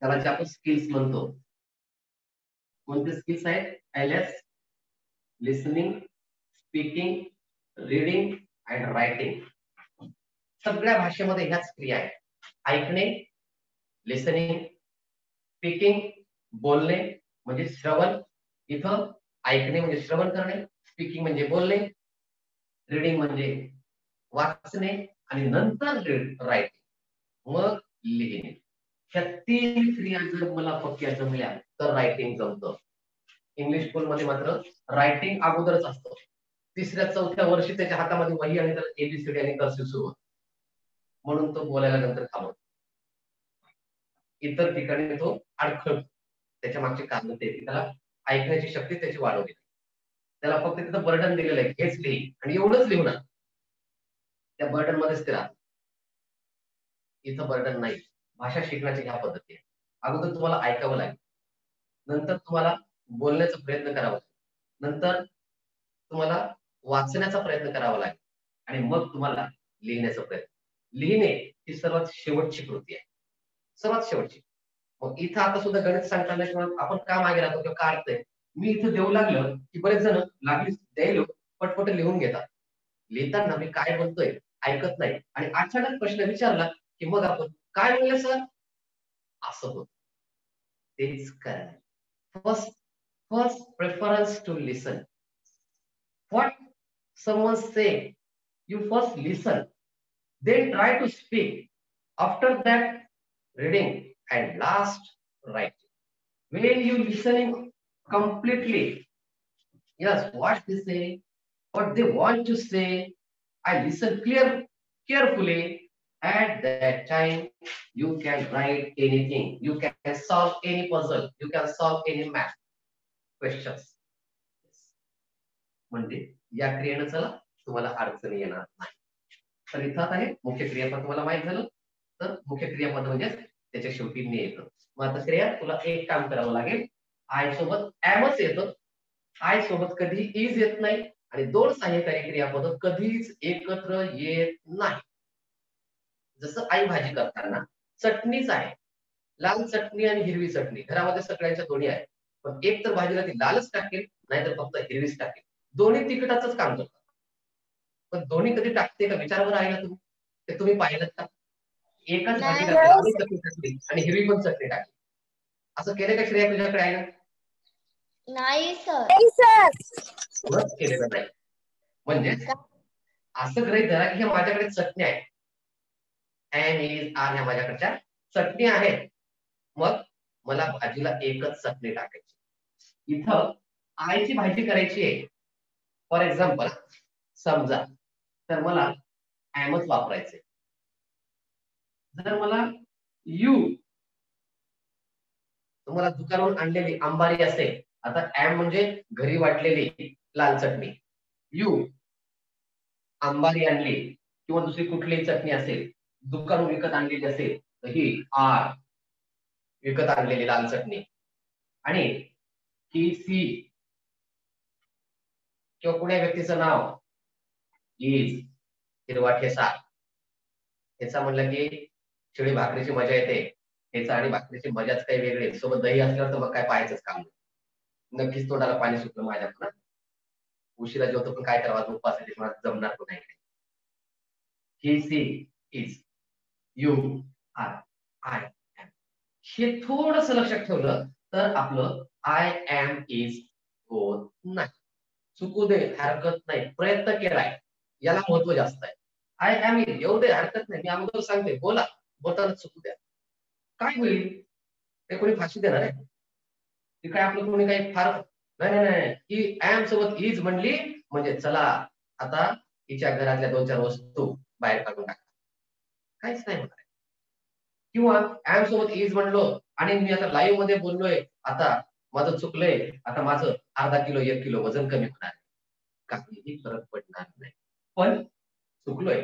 त्याला जे आपण स्किल्स म्हणतो. कोणते स्किल्स आहेत? LS, listening, speaking, reading and writing. सगळ्या भाषेमध्ये ह्याच क्रिया आहेत. ऐकणे, लिसनिंग, स्पीकिंग बोलणे म्हणजे श्रवण, इथं ऐकणे म्हणजे श्रवण करणे, स्पीकिंग म्हणजे बोलणे, रीडिंग म्हणजे वाचणे आणि नंतर रायटिंग मग लिहिणे. ह्या 3 क्रिया जर मला पक्क्या जमल्या तर रायटिंग जमतं. इंग्लिश स्कूलमध्ये मात्र रायटिंग अगोदरच असतं. 3ऱ्या-4थ्या वर्षी त्याच्या हातामध्ये वही आणि त्याला ABCD आणि कर्सिव्ह सुरू होतं, म्हणून तो बोलायला नंतर थांबतो. इतर ठिकाणी तो अडखळतो. त्याच्या मागचे कारण ते त्याला ऐकण्याची शक्ती त्याची वाढवली, त्याला फक्त तिथं बर्डन दिलेलं आहे, हेच लिही आणि एवढंच लिहू ना, त्या बर्डन मध्येच ते राहत. इथं बर्डन नाही. भाषा शिकण्याची ह्या पद्धती आहे. अगोदर तुम्हाला ऐकावं लागेल, नंतर तुम्हाला बोलण्याचा प्रयत्न करावा लागेल, नंतर तुम्हाला वाचण्याचा प्रयत्न करावा लागेल आणि मग तुम्हाला लिहिण्याचा प्रयत्न. लिहिणे ही सर्वात शेवटची कृती आहे, सर्वात शेवटची. मग इथं आता सुद्धा गणित सांगताना किंवा आपण का मागे राहतो किंवा का अडतंय, मी इथं देऊ लागलं की बरेच जण लागली द्यायलो पटपट लिहून घेतात. लिहिताना मी काय बोलतोय ऐकत नाही आणि अचानक प्रश्न विचारला की मग आपण काय म्हणलं सर असं होत. तेच करा. First preference to listen. What someone say, you first listen, then try to speak. After that, reading, and last, writing. When you listening completely, yes, what they say, what they want to say, I listen carefully. At that time, you can write anything. You can solve any puzzle. You can solve any math questions. म्हणजे या क्रियेनं चला तुम्हाला अडचणी येणार नाही. तर इथं आहे मुख्य क्रियापद तुम्हाला माहित झालं, तर मुख्य क्रियापद म्हणजे त्याच्या शेवटी ने येतं. मग आता क्रिया तुला एक काम करावं लागेल, आय सोबत एमच येतं, आय सोबत कधी इज येत नाही आणि 2 सहाय्यकारी क्रियापद कधीच एकत्र येत नाही. जसं आई भाजी करताना चटणीच आहे, लाल चटणी आणि हिरवी चटणी घरामध्ये सगळ्यांच्या दोन्ही आहे, पण एक तर भाजीला ती लालच टाकेल नाहीतर फक्त हिरवीच टाकेल. दोन्ही तिखटाचंच काम करतात, पण दोन्ही कधी टाकते का विचारावर आहे ना तुम्ही, ते तुम्ही पाहिलं का? एकाच भाजीला लाल चटणी टाकली आणि हिरवी पण चटणी टाकली, असं केलं का श्रेया तुझ्याकडे आहे ना? नाही सर. कोणच केलेलं नाही. म्हणजे असं गृहीत धरा की माझ्याकडे चटणी आहे, एन इज आर ह्या माझ्याकडच्या चटणी आहेत, मग मला भाजीला एकच चटणी टाकायची. इथं आईची भाजी करायची आहे फॉर एक्झाम्पल समजा, तर मला एमच वापरायचे. जर मला यू तुम्हाला दुकानावरून आणलेली आंबारी असेल, आता एम म्हणजे घरी वाटलेली लाल चटणी, यू आंबारी आणली किंवा दुसरी कुठलीही चटणी असेल दुकानून विकत आणलेली असेल तर ही आर विकत आणलेली लाल चटणी, आणि ही सी किंवा कुण्या व्यक्तीचं नाव इज हिरवा ठेसा. ठेसा म्हणलं की शिळी भाकरीची मजा येते. ठेचा आणि भाकरीची मजाच काही वेगळी, सोबत दही असल्यावर तर मग काय पाहायचंच काम नाही. नक्कीच तोंडाला पाणी सुटलं माझ्या पण. उशिरा जेवतो पण काय करावं, उपास आहे मला जमणार पण नाही. He she is you are I am, हे थोडस लक्षात ठेवलं तर आपलं आय एम इज होत नाही. चुकू दे हरकत नाही, प्रयत्न केलाय याला महत्व जास्त आहे. आय एम इज येऊ दे हरकत नाही, मी अगोदर सांगते बोला, बोलताना चुकू द्या. काय होईल ते कोणी फाशी देणार आहे की काय, आपलं कोणी काही फार नाही नाही की एम सोबत इज म्हणली म्हणजे चला आता हिच्या घरातल्या 2-4 वस्तू बाहेर काढून टाका, काहीच नाही होणार. किंवा एम सोबत इज म्हणलो आणि मी आता लाईव्ह मध्ये बोललोय, आता माझं चुकलंय, आता माझं अर्धा किलो 1 किलो वजन कमी होणार, काहीही फरक पडणार नाही. पण चुकलोय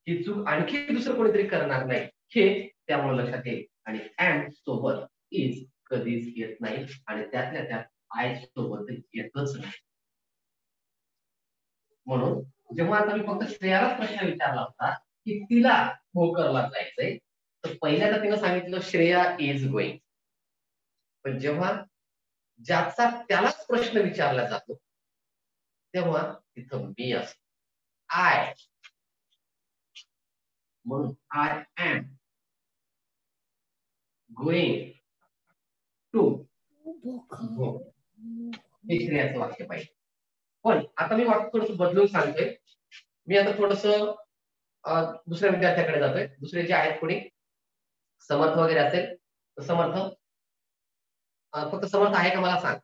ही चूक आणखी दुसरं कोणीतरी करणार नाही हे त्यामुळे लक्षात येईल. आणि एम सोबत इज कधीच येत नाही आणि त्यातल्या त्यात आय सोबत येतच नाही. म्हणून जेव्हा आता मी फक्त श्रेयाला प्रश्न विचारला होता की तिला भोकरला जायचंय, तर पहिल्यांदा तिनं सांगितलं श्रेया इज गोईंग. पण जेव्हा ज्याचा त्यालाच प्रश्न विचारला जातो तेव्हा तिथं मी असतो, आय. म्हणून आय एम गोईंग टू हे श्रेयाचं वाक्य पाहिजे. पण आता मी वाक्य थोडस बदलून सांगतोय. मी आता थोडस दुसऱ्या विद्यार्थ्याकडे जातोय. दुसरे जे आहेत कोणी समर्थ वगैरे असेल तर समर्थ, फक्त समर्थ आहे का मला सांग.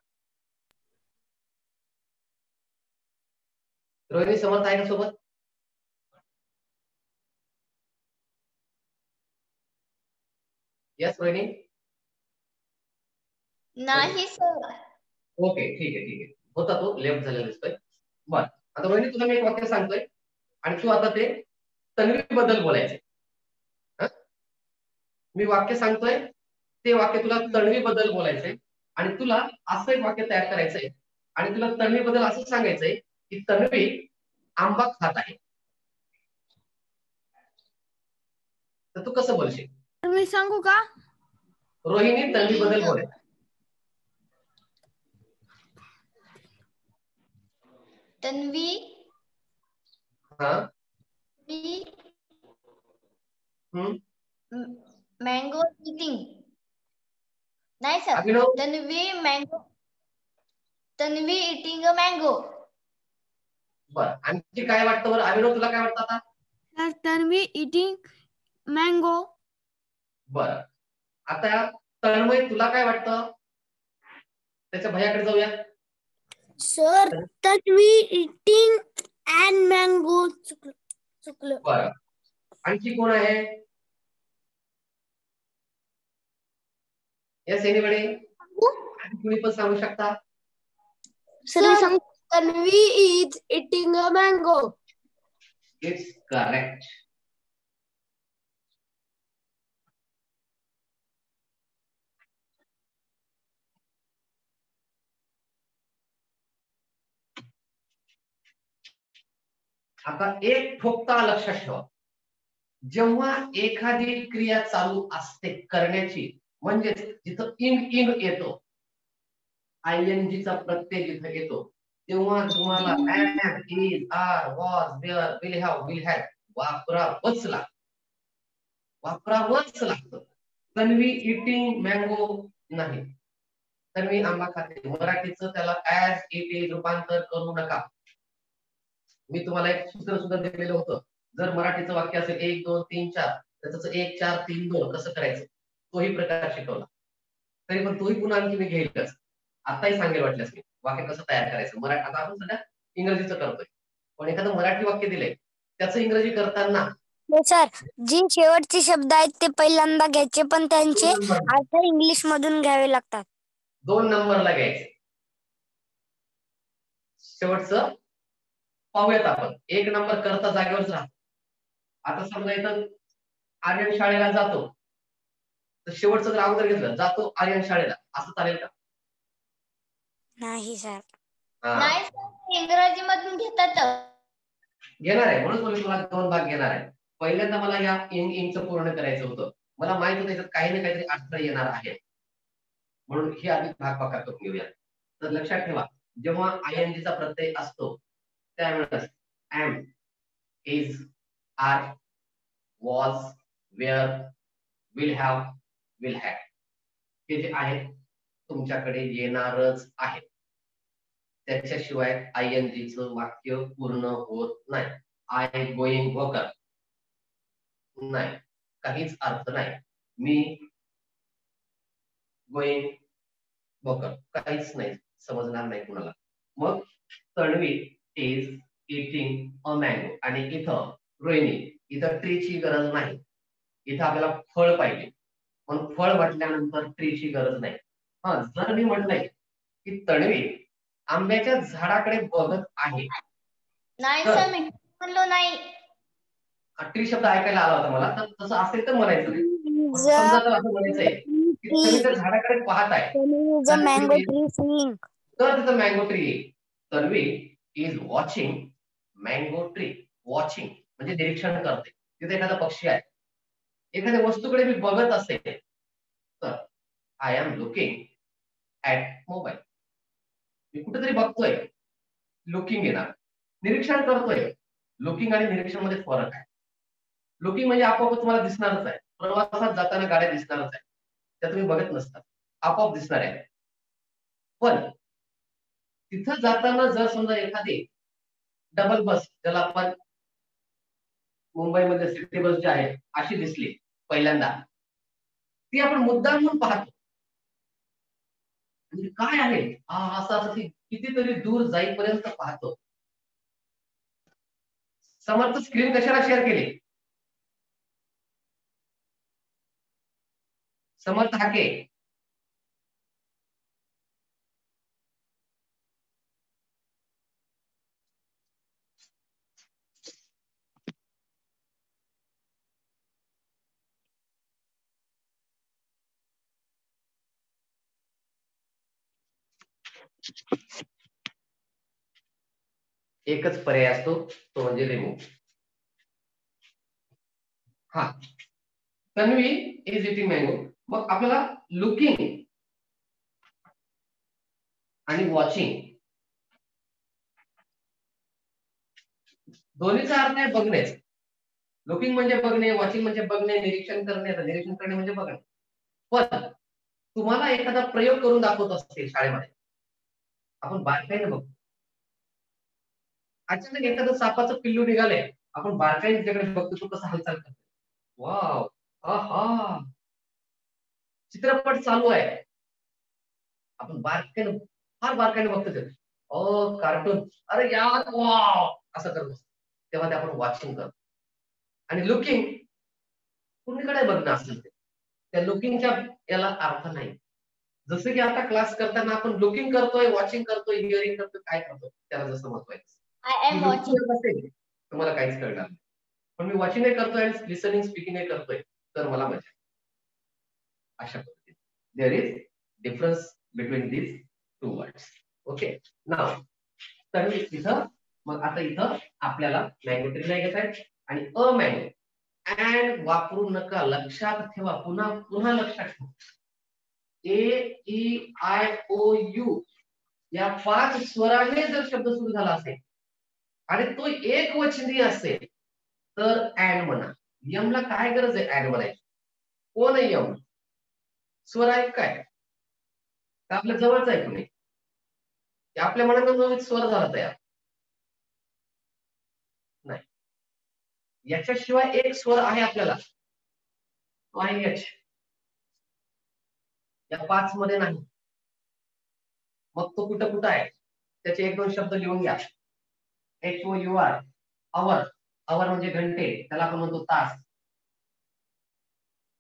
रोहिणी समर्थ आहे का सोबत? यस रोहिणी? नाही सर. ओके ठीक आहे होता तो लेफ्ट झालेला दिसतोय. बर आता रोहिणी तुला मी एक वाक्य सांगतोय आणि तू आता ते तन्वी बद्दल बोलायचंय. मी वाक्य सांगतोय ते वाक्य तुला तन्वी बद्दल बोलायचंय आणि तुला असं एक वाक्य तयार करायचंय आणि तुला तन्वी बद्दल असं सांगायचंय की तन्वी आंबा खात आहे. तर तू कसं बोलशील? मी सांगू का? रोहिणी तन्वी बद्दल बोलायचं. Tanvi mango eating. नाही sir, Abhinav Tanvi eating a mango. बर आणखी काय वाटतं बरं अभिनव, तुला काय वाटतं आता? Sir Tanvi eating mango. बर आता तन्मय तुला काय वाटतं? त्याच्या भैयाकडे जाऊया. Sir Tanvi eating and mango. चुकलं. बर आणखी कोण आहे? Yes anybody? आणि तुम्ही पण सांगू शकता. Sir Tanvi is eating a mango. It's correct. आता एक ठोकता लक्षात ठेवा, जेव्हा एखादी क्रिया चालू असते करण्याची, म्हणजे जिथं इंग येतो, ING चा प्रत्यय जिथं येतो, तेव्हा तुम्हाला am, is, are, was, were, will have, will had वापरावंच लागतं. तन्वी इटिंग मँगो नाही, तन्वी आंबा खाते. मराठीचं त्याला ऍज इट इज रूपांतर करू नका. मी तुम्हाला एक सूत्र सुद्धा दिलेलं होतं. जर मराठीचं वाक्य असेल 1 2 3 4, त्याचं 1 4 3 2 कसं करायचं तोही प्रकार शिकवला. तरी पण तोही पुन्हा आणखी मी घेईलच. आताही सांगेल वाटल्यास मी वाक्य कसं तयार करायचं. मराठी आता आपण सध्या इंग्रजीचं करतोय, पण एखादं मराठी वाक्य दिलंय त्याचं इंग्रजी करताना हो सर, जी शेवटचे शब्द आहेत ते पहिल्यांदा घ्यायचे, पण त्यांचे 2 नंबर अर्थ इंग्लिश मधून घ्यावे लागतात. 2 नंबरला घ्यायचे. शेवटचं पाहूयात आपण. 1 नंबर करता जागेवरच राहतो. आता समजा इथं आर्यन शाळेला जातो, तर शेवटचं जर अगोदर घेतलं जातो आर्यन शाळेला, असं चालेल का? नाही सर. हा, नाही सर, इंग्रजी मधून घेतात. घेणार आहे म्हणून मी तुला 2 भाग घेणार आहे. पहिल्यांदा मला या इंगचं पूर्ण करायचं होतं. मला माहित होतं याच्यात काही ना काहीतरी अर्थ येणार आहे, म्हणून ही आधी भाग पाका करून घेऊया. तर लक्षात ठेवा, जेव्हा ING चा प्रत्यय असतो त्यावेळेस am, is, are, was, were, will have, will have हे जे आहेत तुमच्याकडे येणारच आहे. त्याच्याशिवाय ING चं वाक्य पूर्ण होत नाही. आय गोइंग वर्कर नाही, काहीच अर्थ नाही. मी गोइंग वर्कर काहीच नाही, समजणार नाही कुणाला. मग Tanvi is eating a mango, आणि इथं रोहिणी, इथं ट्रीची गरज नाही, इथं आपल्याला फळ पाहिजे म्हणून फळ म्हटल्यानंतर ट्रीची गरज नाही. हा, जर मी म्हटलंय की तन्वी आंब्याच्या झाडाकडे बघत आहे, नाही तर सर, मी म्हणलो नाही. ट्री शब्द ऐकायला आला होता मला, तर तसं असेल तर म्हणायचं नाही. पण समजा तर असं म्हणायचंय की तन्वी त्या झाडाकडे पाहत आहे, तर मँगो ट्री सीइंग. तर तिथं मँगो ट्री येईल. Tanvi is watching mango tree. Watching म्हणजे निरीक्षण करते. तिथे एखादा पक्षी आहे, एखाद्या वस्तूकडे मी बघत असेल, तर I am looking at mobile. मी कुठेतरी बघतोय, लुकिंग येणार. निरीक्षण करतोय, लुकिंग आणि निरीक्षण मध्ये फरक आहे. लुकिंग म्हणजे आपोआप तुम्हाला दिसणारच आहे. प्रवासात जाताना गाड्या दिसणारच आहे, त्या तुम्ही बघत नसता, आपोआप दिसणार आहे. पण तिथं जाताना जर समजा एखादी डबल बस, ज्याला आपण मुंबईमध्ये सिटी बस जी आहे अशी दिसली पहिल्यांदा, ती आपण मुद्दाम म्हणून पाहतो. म्हणजे काय आहे असं असं ती कितीतरी दूर जाईपर्यंत पाहतो. समर्थ स्क्रीन कशाला शेअर केली? समर्थ हाके. एकच पर्याय असतो, तो म्हणजे रिमूव्ह. हा, तन्वी इज इटिंग मँगो. मग आपल्याला लुकिंग आणि वॉचिंग दोन्हीचा अर्थ आहे बघणे. लुकिंग म्हणजे बघणे, वॉचिंग म्हणजे बघणे, निरीक्षण करणे. निरीक्षण करणे म्हणजे बघणे. पण तुम्हाला एखादा प्रयोग करून दाखवत असते शाळेमध्ये, आपण बारकाईने बघतो. अचानक एखादं सापाचं पिल्लू निघाले, आपण बारकाईने त्याकडे बघतो, तो कसा हालचाल करतो. वाव, आहा, चित्रपट चालू आहे, आपण बारकाईने, फार बारकाईने बघतो ते. कार्टून, अरे यार वाव, असं करतो. तेव्हा ते आपण वॉचिंग करतो. आणि लुकिंग कुणीकडे बघणं असेल ते, त्या लुकिंगच्या याला अर्थ नाही. जसं की आता क्लास करताना आपण लुकिंग करतोय, वॉचिंग करतोय, हिअरिंग करतोय, काय करतोय त्याला जसं महत्व आहे. I am watching. असेल तुम्हाला काहीच कळणार नाही. पण मी वॉचिंग करतोय आणि लिसनिंग स्पीकिंग करतोय, तर मला मजा. अशा पद्धतीने there is difference between these two words. Okay, नाव तर इथं मग आता इथं आपल्याला मँगो ट्री नाही घेत आहे आणि अ मँगो अँड वापरू नका. लक्षात ठेवा, पुन्हा पुन्हा लक्षात ठेवा. AEIOU या 5 स्वराने जर शब्द सुरू झाला असेल आणि तो एक वचनी असेल तर अँड म्हणा. यमला काय गरज आहे अँड म्हणायची? कोण आहे यम? स्वर आहे काय? आपल्या जवळच आहे कोणी? आपल्या मनात स्वर झाला तयार नाही. याच्याशिवाय एक स्वर आहे आपल्याला, तो आहे एच. या 5 मध्ये नाही. मग तो कुठं आहे? त्याचे 1-2 शब्द लिहून घ्या. HOUR, आवर, आवर म्हणजे घंटे, त्याला आपण म्हणतो तास.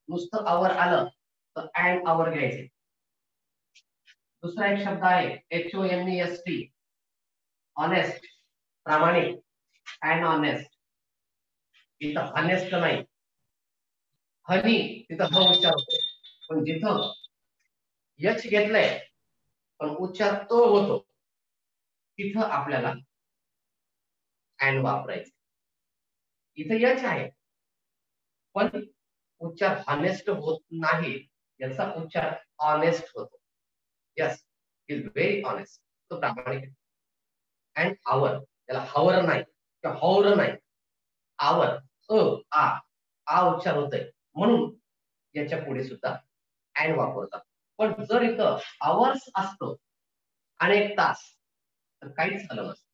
नुसतं आवर आलं तर अँड आवर घ्यायचे. दुसरा एक शब्द आहे HONEST, ऑनेस्ट, प्रामाणिक, अँड ऑनेस्ट. इथं ऑनेस्ट नाही, हनी तिथं ह उच्चार होतो, पण जिथं यच घेतलंय पण उच्चार अ होतो तिथं आपल्याला अँड वापरायचं. इथं यच आहे पण उच्चार ऑनेस्ट होत नाही, याचा उच्चार ऑनेस्ट होतो. यस, इज व्हेरी ऑनेस्ट, तो प्रामाणिक. अँड आवर, त्याला हवर नाही किंवा हौर नाही, आवर, आ उच्चार होतोय म्हणून याच्या पुढे सुद्धा अँड वापरतात. पण जर इथं आवर्स असतो अनेक तास तर काहीच झालं नसतं.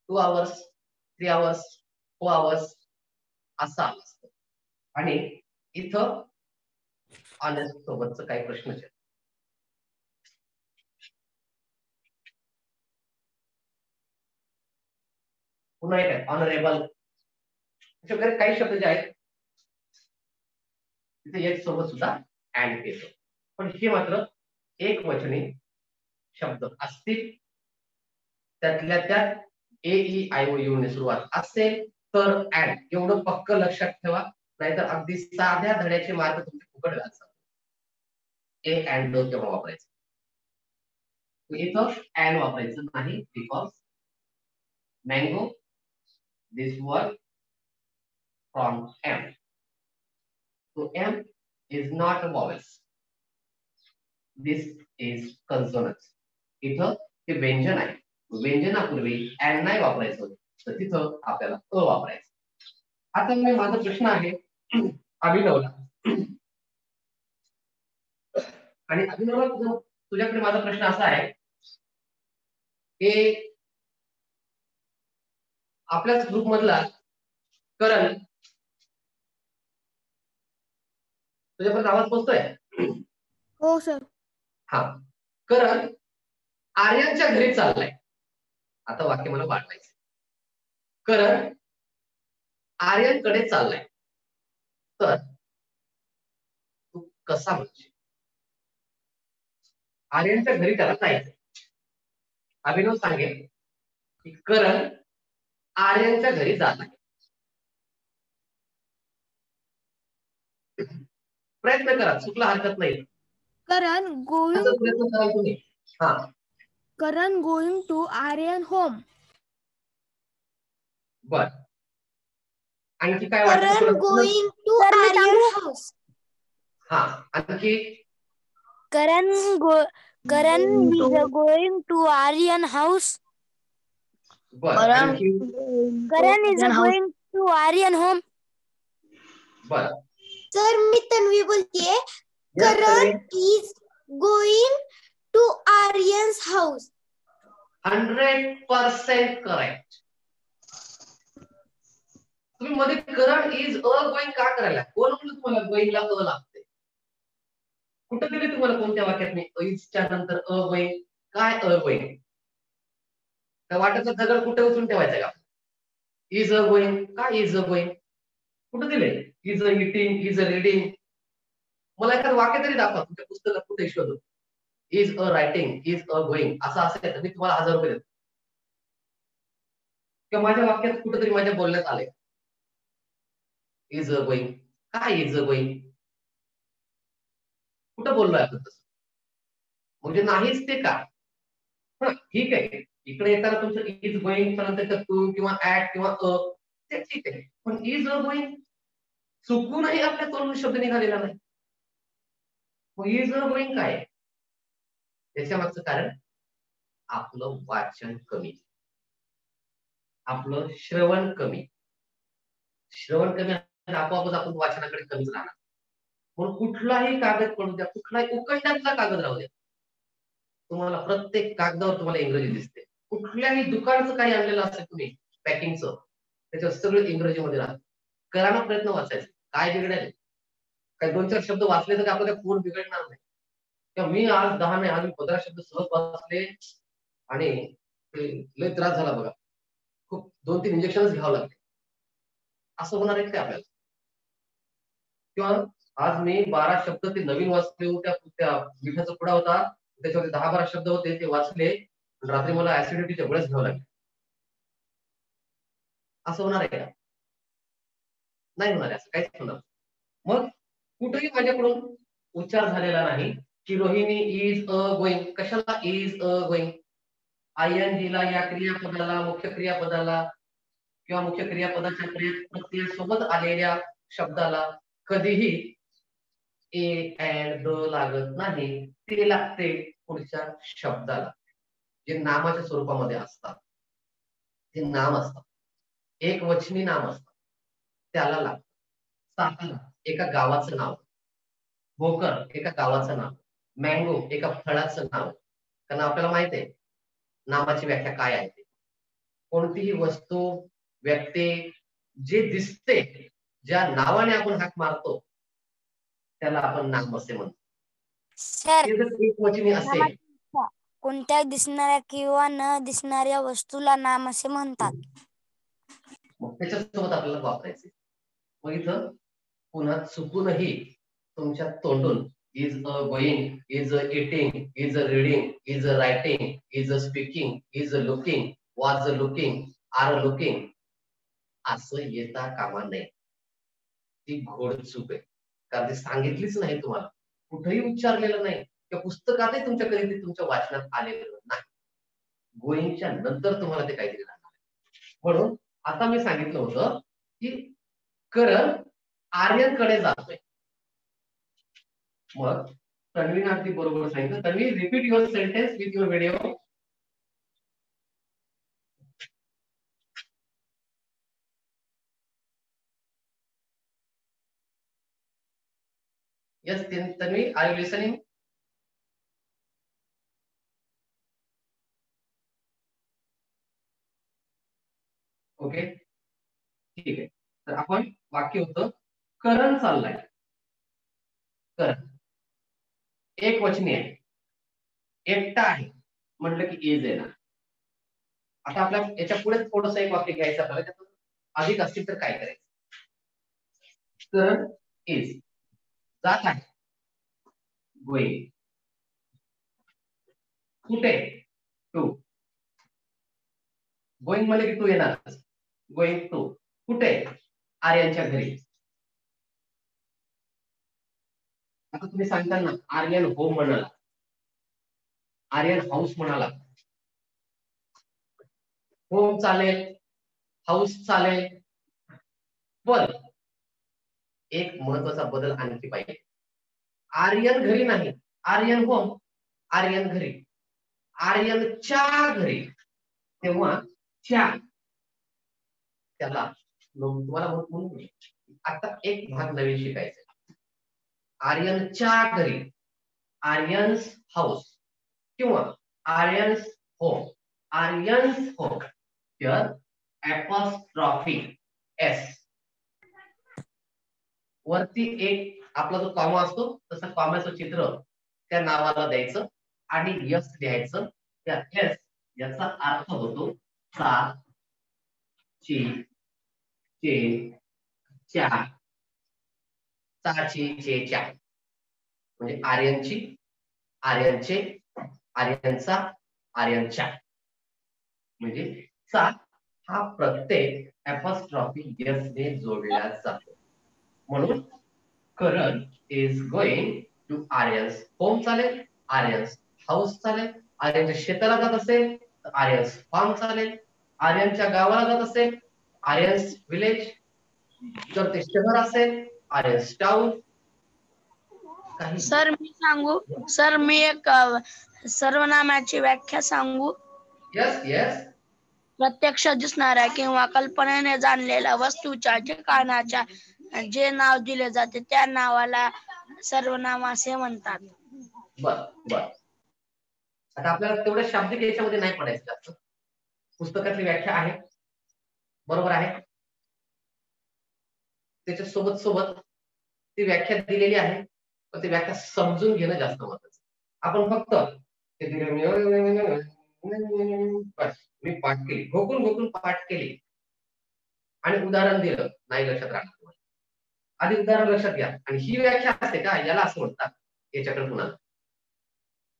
2 hours, 3 hours, 4 hours असं आलं असतं. आणि इथं ऑनेस्ट सोबतच काही प्रश्नच आहेत. पुन्हा एक आहे ऑनरेबल, अशा वगैरे काही शब्द जे आहेत तिथे एक सोबत सुद्धा अँड येतो. पण हे मात्र एक वचनी शब्द असतील, त्यातल्या त्यात AEIOU ने सुरुवात असेल तर अँड, एवढं पक्क लक्षात ठेवा, नाहीतर अगदी साध्या धड्याचे मार्ग तुमचे फुकट घालतात. ए अँड केव्हा वापरायचं, इथं अँड वापरायचं नाही, because mango this word from M. So M is not a vowels. This is consonants. इथं ते व्यंजन आहे, व्यंजनापूर्वी अँड नाही वापरायचं, तर तिथं आपल्याला अ वापरायचं. आता मी माझा प्रश्न आहे अभिनवला, आणि अभिनवला तुझ्याकडे माझा प्रश्न असा आहे की आपल्याच ग्रुप मधला करण, तुझ्यापर्यंत आवाज पोहोचतोय? हो सर. हा, करण आर्यनच्या घरी चाललाय. आता वाक्य मला वाढवायचं. करण आर्यनकडे चाललाय, तर तू कसा म्हणजे आर्यनच्या घरी त्याला जायचं. अभिनव सांगेल की करण आर्यनच्या घरी जात आहे. प्रयत्न करा, चुकला हरकत नाही. करण गोइंग प्रयत्न करा तुम्ही. हा, करण गोइंग टू आर्यन होम. बर, आणखी काय वाटतं करण तुला? गोइंग टू सर, मी आर्यन सांगू? हाऊस. हा, आणखी करण is going to Aryan house. बर, आणखी Karan is going to Aryan home. बर. सर मी तन्वी बोलतेय. Yes, Karan Tanvi. Is going to Aryan's house. 100% correct. तुम्ही मध्ये करण इज अ गोइंग का करायला? कोण म्हणलं तुम्हाला गोइंगला अ लागते? कुठं दिले तुम्हाला कोणत्या वाक्यात नाही इजच्या नंतर अ गोइंग? काय अ गोइंग? त्या वाट्याचा दगड कुठे उचलून ठेवायचा का? इज अ गोइंग, काय इज अ गोइंग? कुठे दिले? Is a eating, is a reading. मला एखादं वाक्य तरी दाखवा तुमच्या पुस्तकात, कुठे शोधू. Is a writing, is a going असं असेल तर मी तुम्हाला 1000 रुपये देतो. किंवा माझ्या वाक्यात कुठेतरी माझ्या बोलण्यात आले इज अ गोइंग, काय इज अ गोइंग? कुठं बोललोय आपण तसं? म्हणजे नाहीच ते का? ठीक आहे, इकडे येताना तुमचं इज गोइंग नंतर टू किंवा ऍट किंवा अ, ते ठीक आहे, पण इज अ गोइंग चुकूनही आपल्या तोंडून शब्द निघालेला नाही. इज अ गोइंग काय? त्याच्या मागचं कारण आपलं वाचन कमी, आपलं श्रवण कमी. श्रवण कमी आपोआपच आपण वाचनाकडे कमीच राहणार. म्हणून कुठलाही कागद पडू द्या, कुठलाही उकंडातला कागद राहू द्या, तुम्हाला प्रत्येक कागदावर तुम्हाला इंग्रजी दिसते. कुठल्याही दुकानचं काही आणलेलं असेल तुम्ही पॅकिंगचं, त्याच्यावर सगळं इंग्रजीमध्ये राहतं. करा ना प्रयत्न वाचायचा, काय बिघडेल? काही 2-4 शब्द वाचले तर आपल्याला पूर्ण बिघडणार नाही. किंवा मी आज 10 नाही, आज 15 शब्द सहज वाचले आणि लय त्रास झाला बघा. खूप 2-3 इंजेक्शनच घ्यावं लागले. असं होणार आहे काय आपल्याला? किंवा आज मी 12 शब्द ते नवीन वाचले होते, त्या मिठाचा पुडा होता त्याच्यामध्ये 10-12 शब्द होते ते वाचले, रात्री मला ऍसिडिटीच्या गोळ्याच घ्यावं लागले. असं होणार आहे का? नाही होणार आहे, असं काहीच होणार. मग कुठेही माझ्याकडून उच्चार झालेला नाही की रोहिणी इज अ गोइंग. कशाला इज अ गोइंग? ING ला या क्रियापदाला, मुख्य क्रियापदाला किंवा मुख्य क्रियापदाच्या प्रत्ययासोबत आलेल्या शब्दाला कधीही ए अँड द लागत नाही. ते लागते पुढच्या शब्दाला, जे नामाच्या स्वरूपामध्ये असतात, ते नाम असतात, एक वचनी नाम असतात, त्याला लागतं. सातारा एका गावाचं नाव, भोकर एका गावाचं नाव, मँगो एका फळाचं नाव. कारण आपल्याला माहित आहे नामाची व्याख्या काय आहे. कोणतीही वस्तू, व्यक्ती जे दिसते, ज्या नावाने आपण हाक मारतो त्याला आपण नाम असे म्हणतो. सर, ते जर एक वचनी असेल, कोणत्या दिसणाऱ्या किंवा न दिसणाऱ्या वस्तूला नाम असे म्हणतात. मग त्याच्यासोबत आपल्याला वापरायचे. मग इथं पुन्हा चुकूनही तुमच्या तोंडून is a going, is a eating, is a reading, is a writing, is a speaking, is a looking, was a looking, are a looking असं येता कामा नये. ती घोड चूक आहे, कारण ती सांगितलीच नाही तुम्हाला, कुठेही उच्चारलेलं नाही, त्या पुस्तकातही तुमच्या कधी ते तुमच्या वाचनात आलेलं नाही. गोइंगच्या नंतर तुम्हाला ते काहीतरी लागणार. म्हणून आता मी सांगितलं होतं की करण आर्यनकडे जातोय. मग तन्वीने अगदी बरोबर सांगितलं. Tanvi, repeat your sentence with your video. Yes, Tanvi, are you listening? Okay, ठीक आहे. तर आपण वाक्य होतं करण चाललाय. करण एक वचनी आहे, एकटा आहे म्हटलं की इज येणार. आता आपल्याला याच्या पुढे थोडंसं एक वाक्य घ्यायचं आपल्याला, त्यातून अधिक असतील तर काय करायचं. करण इज जात आहे, गोइंग. कुठे? टू. गोइंग मध्ये की टू येणार, गोइंग टू. कुठे? आर्यनच्या घरी. आता तुम्ही सांगताल ना आर्यन होम म्हणाला, आर्यन हाऊस म्हणाला. होम चालेल, हाऊस चालेल, पण एक महत्वाचा बदल आणखी पाहिजे. आर्यन घरी नाही, आर्यन होम, आर्यन घरी, आर्यनच्या घरी. तेव्हा च्या त्याला तुम्हाला म्हणून आता एक भाग नवीन शिकायचा. आर्यनच्या घरी, आर्यन्स हाऊस किंवा Aryans home, Aryans home. Here apostrophe S वरती एक आपला जो कॉमा असतो तसं कॉमाचं चित्र त्या नावाला द्यायचं आणि यस लिहायचं. त्या एस याचा अर्थ होतो चा, ची, चे, च्या, चाची, चे, च्या. म्हणजे आर्यनची, आर्यनचे, आर्यनचा, आर्यनच्या. म्हणजे चा हा प्रत्येक ऍपॉस्ट्रॉफी एस ने जोडला जातो. म्हणून Karan is going to Aryan's home चालेल, आर्यन्स हाऊस चालेल, आर्यनच्या शेताला जात असेल तर आर्यन्स फार्म चालेल, आर्यनच्या गावाला जात असेल आर्यन्स विलेज, जर ते शहर असेल आर्यन्स टाउन. सर मी सांगू, सर मी एक सर्वनामाची व्याख्या सांगू. Yes yes. प्रत्यक्ष दिसणाऱ्या किंवा कल्पनेने जाणलेल्या वस्तूच्या ठिकाणाच्या जे नाव दिले जाते त्या नावाला सर्वनाम असे म्हणतात. बर बर. आता आपल्याला तेवढ्या शाब्दिक याच्यामध्ये नाही पडायचं जास्त. पुस्तकातली व्याख्या आहे, बरोबर आहे, त्याच्या सोबत सोबत ती व्याख्या दिलेली आहे, पण ती व्याख्या समजून घेणं जास्त महत्त्वाचं. आपण फक्त मी पाठ केली, घोकून घोकून पाठ केली आणि उदाहरण दिलं नाही लक्षात राहणार. आधी उदाहरण लक्षात घ्या आणि ही व्याख्या असते का, याला असं म्हणतात. याच्याकडे पुन्हा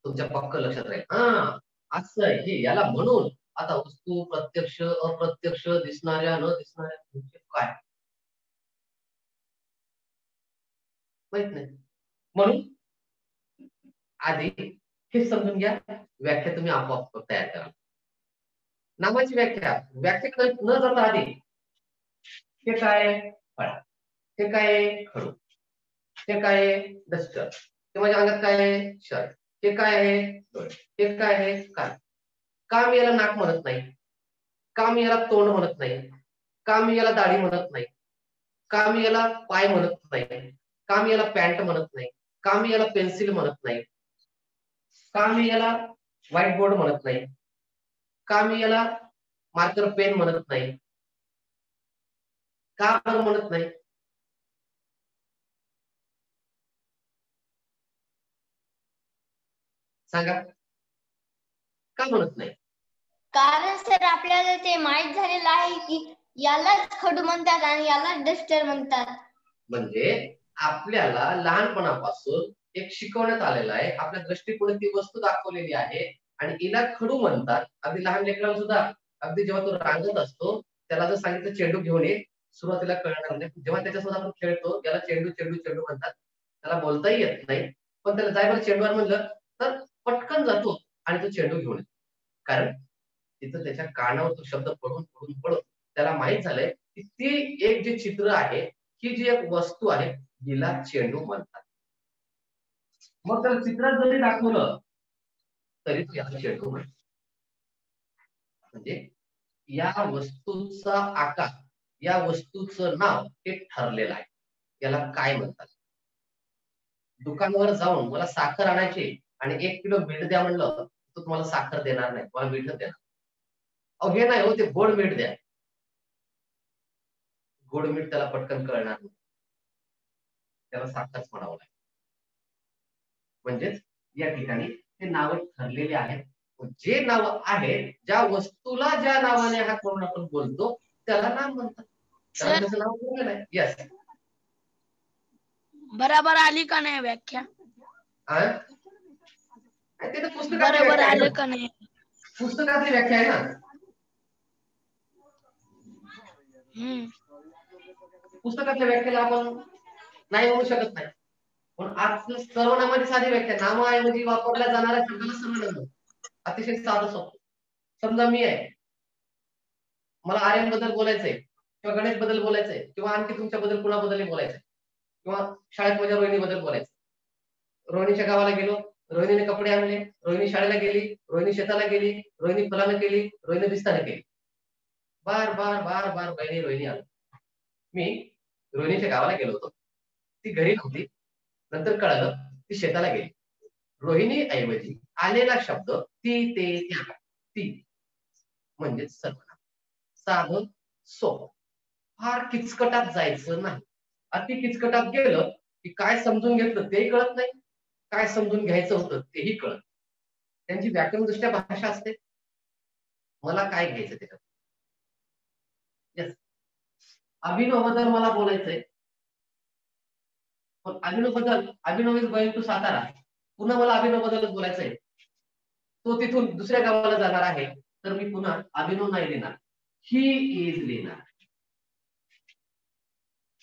तुमच्या पक्क लक्षात राहील. हा असं आहे हे, याला म्हणून आता वस्तू प्रत्यक्ष अप्रत्यक्ष दिसणाऱ्या न दिसणाऱ्या म्हणजे काय माहित नाही. म्हणून आधी हे समजून घ्या, व्याख्या तुम्ही आपोआप तयार करा. नामाची व्याख्या न जाता आधी हे काय फळ, हे काय खडू, हे काय डस्टर, हे माझ्या अंगात काय आहे शर्ट, हे काय आहे हे काय आहे काय, का मी याला नाक म्हणत नाही, का मी याला तोंड म्हणत नाही, का मी याला दाढी म्हणत नाही, का मी याला पाय म्हणत नाही, का मी याला पॅन्ट म्हणत नाही, का मी याला पेन्सिल म्हणत नाही, का मी याला व्हाईट बोर्ड म्हणत नाही, का मी याला मार्कर पेन म्हणत नाही, का बरं म्हणत नाही. सांगा का म्हणत नाही. कारण सर आपल्याला ते माहित झालेलं आहे की यालाच खडू म्हणतात आणि यालाच डस्टर म्हणतात. म्हणजे आपल्याला लहानपणापासून एक शिकवण्यात आलेलं आहे, आपल्या दृष्टीपुढे ती वस्तू दाखवलेली आहे आणि हिला खडू म्हणतात. अगदी लहान लेकराला सुद्धा, अगदी जेव्हा तो रांगत असतो त्याला जर सांगितलं चेंडू घेऊन ये, सुरुवातीला कळणार नाही. जेव्हा त्याच्यासोबत आपण खेळतो याला चेंडू चेंडू चेंडू म्हणतात, त्याला बोलताही येत नाही, पण त्याला जायवर चेंडूवर म्हणलं तर पटकन जातो आणि तो चेंडू घेऊन येतो. कारण तिथं त्याच्या कानावर तो शब्द पडून पडून पडून त्याला माहित झालंय की ती एक जे चित्र आहे, ही जी एक वस्तू आहे हिला चेंडू म्हणतात. मग त्याला चित्रात जरी दाखवलं तरी याला चेंडू म्हणतात. म्हणजे या वस्तूचा आकार, या वस्तूचं नाव हे ठरलेलं आहे. याला काय म्हणतात. दुकानावर जाऊन मला साखर आणायची आणि 1 किलो मीठ द्या म्हणलं तर तुम्हाला साखर देणार नाही, तुम्हाला मीठ देणार. अहो हे नाही हो, ते गोड मीठ द्या. गोड मीठ त्याला पटकन कळणार नाही, त्याला साखरच म्हणावं लागेल. म्हणजेच या ठिकाणी हे नाव ठरलेले आहेत. जे नाव आहे, ज्या वस्तूला ज्या नावाने हात करून आपण बोलतो त्याला नाव म्हणतात. त्याला त्याचं नाव ठरलेलं आहे. यस, बराबर आली का नाही व्याख्या? ते तर पुस्तकातली बरोबर व्याख्या आहे आले ना. का नाही? पुस्तकातली व्याख्या आहे ना. पुस्तकातल्या व्याख्याला आपण नाही म्हणू शकत नाही. पण आज सर्वनामाची साधी व्याख्या, नामाऐवजी वापरल्या जाणाऱ्या शब्दाला सर्वनाम. अतिशय साधं सोपं. समजा मी आहे, मला आर्यन बद्दल बोलायचंय किंवा गणेश बद्दल बोलायचंय किंवा आणखी तुमच्या बद्दल कुणाबद्दल बोलायचंय किंवा शाळेत माझ्या रोहिणी बद्दल बोलायचं. रोहिणीच्या गावाला गेलो, रोहिणीने कपडे आणले, रोहिणी शाळेला गेली, रोहिणी शेताला गेली, रोहिणी फलानं केली, रोहिणी बिस्तानं केली. बार बार बार बार रोहिणी रोहिणी आलो. मी रोहिणीच्या गावाला गेलो होतो, ती घरी नव्हती. नंतर कळालं ती शेताला गेली. रोहिणी ऐवजी आलेला शब्द ती ते त्या, ती म्हणजे सर्वनाम. साधं सोपं, फार किचकटात जायचं नाही. अति किचकटात गेलं की काय समजून घेतलं तेही कळत नाही, काय समजून घ्यायचं होतं तेही कळत. त्यांची व्याकरण दृष्ट्या भाषा असते, मला काय घ्यायचं त्याच्यात. यस, अभिनव बद्दल मला बोलायचंय, पण अभिनव इज गोइंग टू सातारा, पुन्हा मला अभिनव बद्दलच बोलायचंय. तो तिथून दुसऱ्या गावाला जाणार आहे, तर मी पुन्हा अभिनव नाही लिहिणार, ही इज लिहिणार.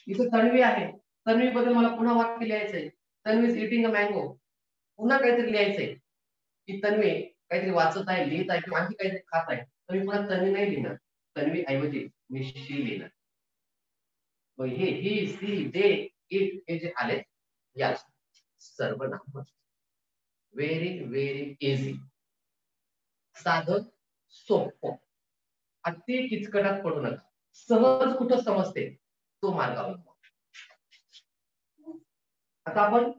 इथे तन्वी आहे, तन्वी बद्दल मला पुन्हा वाक्य लिहायचंय, Tanvi is eating a mango. पुन्हा काहीतरी लिहायचंय की तन्वी काहीतरी वाचत आहे, लिहित आहे किंवा आणखी काहीतरी खात आहे, तर मी पुन्हा तन्वी नाही लिहिणार, तन्वी ऐवजी मी शी लिहिणार. हे ही सी दे इट हे जे आले या सर्वनाम. व्हेरी व्हेरी इझी, साधं सोपं, अति किचकटात पडू नका. सहज कुठं समजते तो मार्ग अवलंबा. आता आपण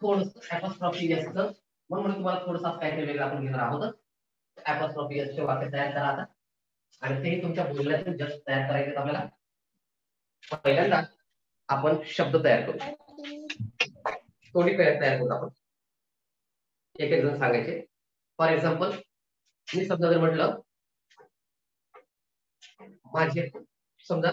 थोडस ऍपॉस्ट्रॉफी असतं म्हणून तुम्हाला थोडंसं काहीतरी वेगळं आपण घेणार आहोत. ऍपॉस्ट्रॉफी असते वाक्य तयार करा आता, आणि तेही तुमच्या बोलण्यातून जस्ट तयार करायचे आपल्याला. पहिल्यांदा आपण शब्द तयार करू, तोंडी तयार करू आपण. एक एक जण सांगायचे. फॉर एक्झाम्पल मी शब्द जर म्हटलं माझे, समजा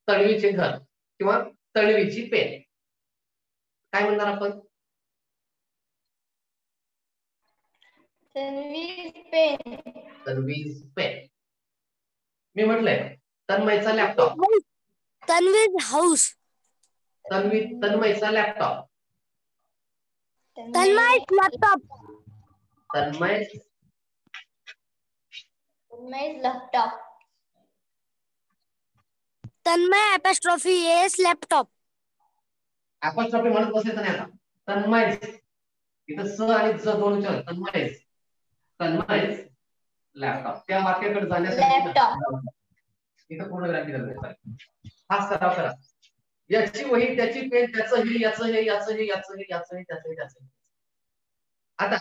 तणवीचे घर किंवा तणवीची पेन, काय म्हणणार आपण? तन्वीज पेन. तन्वीज पेन. मी म्हटलंय तन्मयचा लॅपटॉप. तन्वीज हाऊस. तन्मयचा laptop. Tanmay laptop. Tanmay's laptop. Tanmay apostrophe S laptop. Apostrophe म्हणत बसायचं नाही आता. तन्मयज, इथं स आणि ज दोन उच्चार. तन्मयज लॅपटॉप. त्या वाक्याकडे जाण्यासाठी इथं पूर्ण विराम दिलेला आहे. हा सराव करा. याची वही, त्याची पेन, त्याचं हे, याचं हे, याचं हे, याचं हे, याचं हे, त्याचं हे, त्याचं हे. आता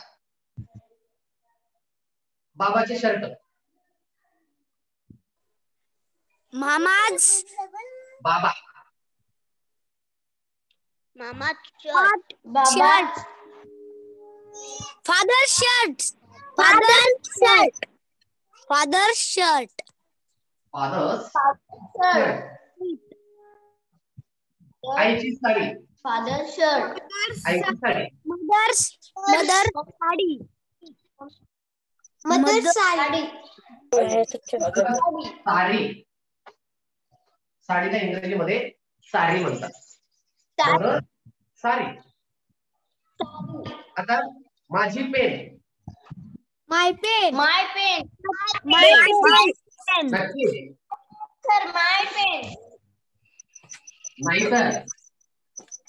बाबाचे शर्ट. मामाज बाबा. Mama's shirt. बाबा. Father shirt. Father shirt. Father shirt. Father's shirt. आईची साडी. Father shirt. आईची साडी. मदर्स साडी. मदर साडी. साडी. साडीला इंग्रजीमध्ये साडी म्हणतात. बरोबर, साडी. आता माझी pen. My pen. My pen. नक्की सर माय पेन. नाही तर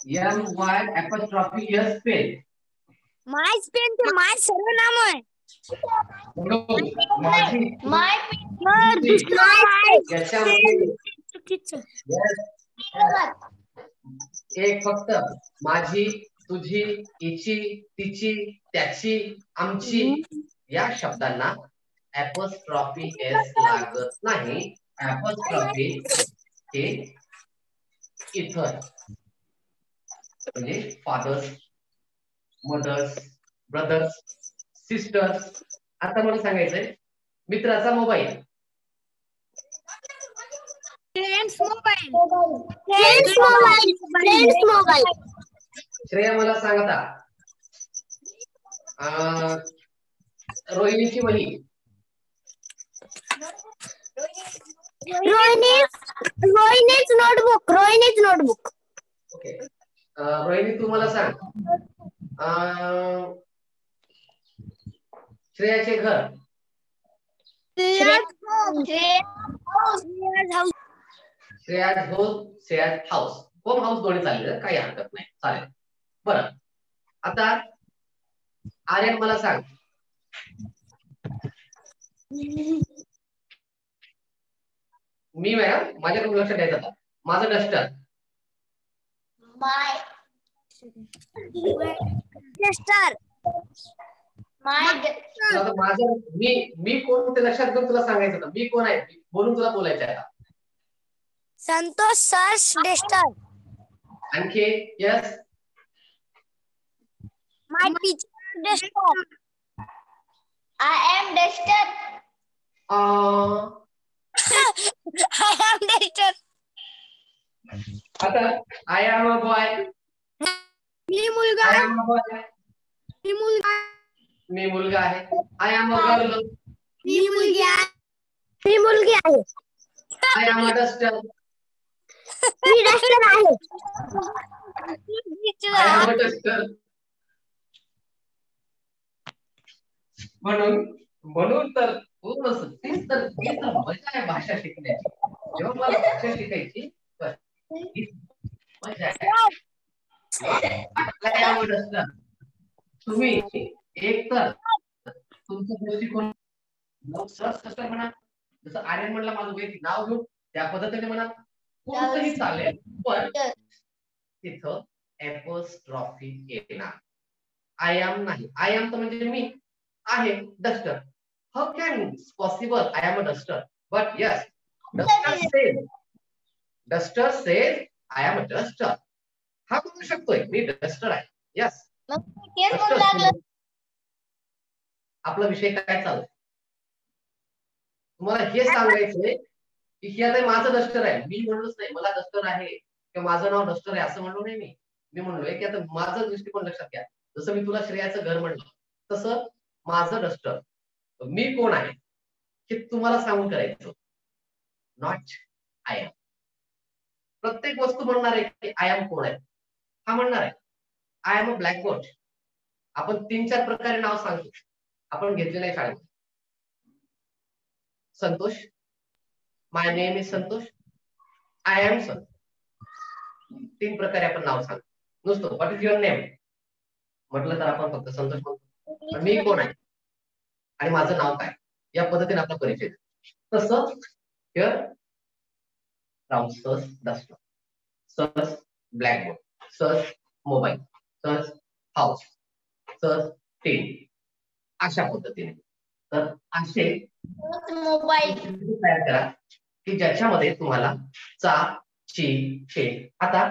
MY पेन. माय पेन ते माय सर्वनाम आहे. माझी माय पेन. याच्यामध्ये चुकीचं. एक फक्त माझी, तुझी, हिची, तिची, त्याची, आमची या शब्दांना अपॉस्ट्रॉफी एस लागत नाही. अपॉस्ट्रॉफी हे इथं म्हणजे फादर्स, मदर्स, ब्रदर्स, सिस्टर्स. आता मला सांगायचंय मित्राचा mobile. Friends mobile. Friends mobile. Shreya मला सांग आता रोहिणीची वही. रोहिणीच नोटबुक. ओके, रोहिणी तू मला सांग श्रेयाचे घर. श्रेयाज हाऊस. होम हाऊस दोन्ही चालेल, काही हरकत नाही, चालेल. बरं, आता आर्यन मला सांग मी मॅडम माझ्याकडून लक्ष द्यायचं आता. माझं डस्टर. माय डस्टर. माझं मी कोण ते लक्षात घेऊन तुला सांगायचं होतं. मी कोण आहे बोलून तुला बोलायचं आहे. Santosh sir duster. आणखी yes. My teacher duster. I am duster. I am duster. आता आय एम अ बॉय. मी मुलगा. I am a boy. मी मुलगा आहे. I am a girl. मी मुलगी आहे. I am a duster. मी डस्टर आहे. I am a duster. म्हणून तर तीच तर मजा आहे भाषा शिकण्याची. जेव्हा मला भाषा शिकायची मजा आहे. तुम्ही एक तर तुमचा दृष्टिकोन म्हणा, जसं आर्यन म्हणला माझं वैयक्तिक नाव घेऊन त्या पद्धतीने म्हणा, कोणतंही चालेल, पण तिथं अपॉस्ट्रॉफी येणार. आय एम नाही. आय एम तर म्हणजे मी आहे duster. How can possible I am a duster? But yes, duster says I am a duster. हा म्हणू शकतोय मी डस्टर आहे. यस. आपला विषय काय चालू? तुम्हाला हे सांगायचंय की हे आता माझं डस्टर आहे, मी म्हणलोच नाही मला डस्टर आहे किंवा माझं नाव डस्टर आहे असं म्हणलो नाही मी म्हणलोय की आता माझं दृष्टिकोन लक्षात घ्या. जसं मी तुला श्रेयाचं घर म्हणलं तसं माझं डस्टर, मी कोण आहे हे तुम्हाला सांगून करायचं. Not I am. प्रत्येक वस्तू म्हणणार आहे की आय एम कोण आहे, हा म्हणणार आहे आय एम अ ब्लॅकबोर्ड. आपण 3-4 प्रकारे नाव सांगतो, आपण घेतलेलं आहे शाळेत. Santosh, my name is Santosh, I am Santosh. 3 प्रकारे आपण नाव सांगतो. नुसतं व्हॉट इज युअर नेम म्हटलं तर आपण फक्त संतोष म्हणतो, पण मी कोण आहे आणि माझं नाव काय या पद्धतीने आपला परिचय. तसं here round search duster, search blackboard, search mobile, search house, search team, अशा पद्धतीने. तर असे मोबाईल तयार करा की ज्याच्यामध्ये तुम्हाला चा, ची, छे. आता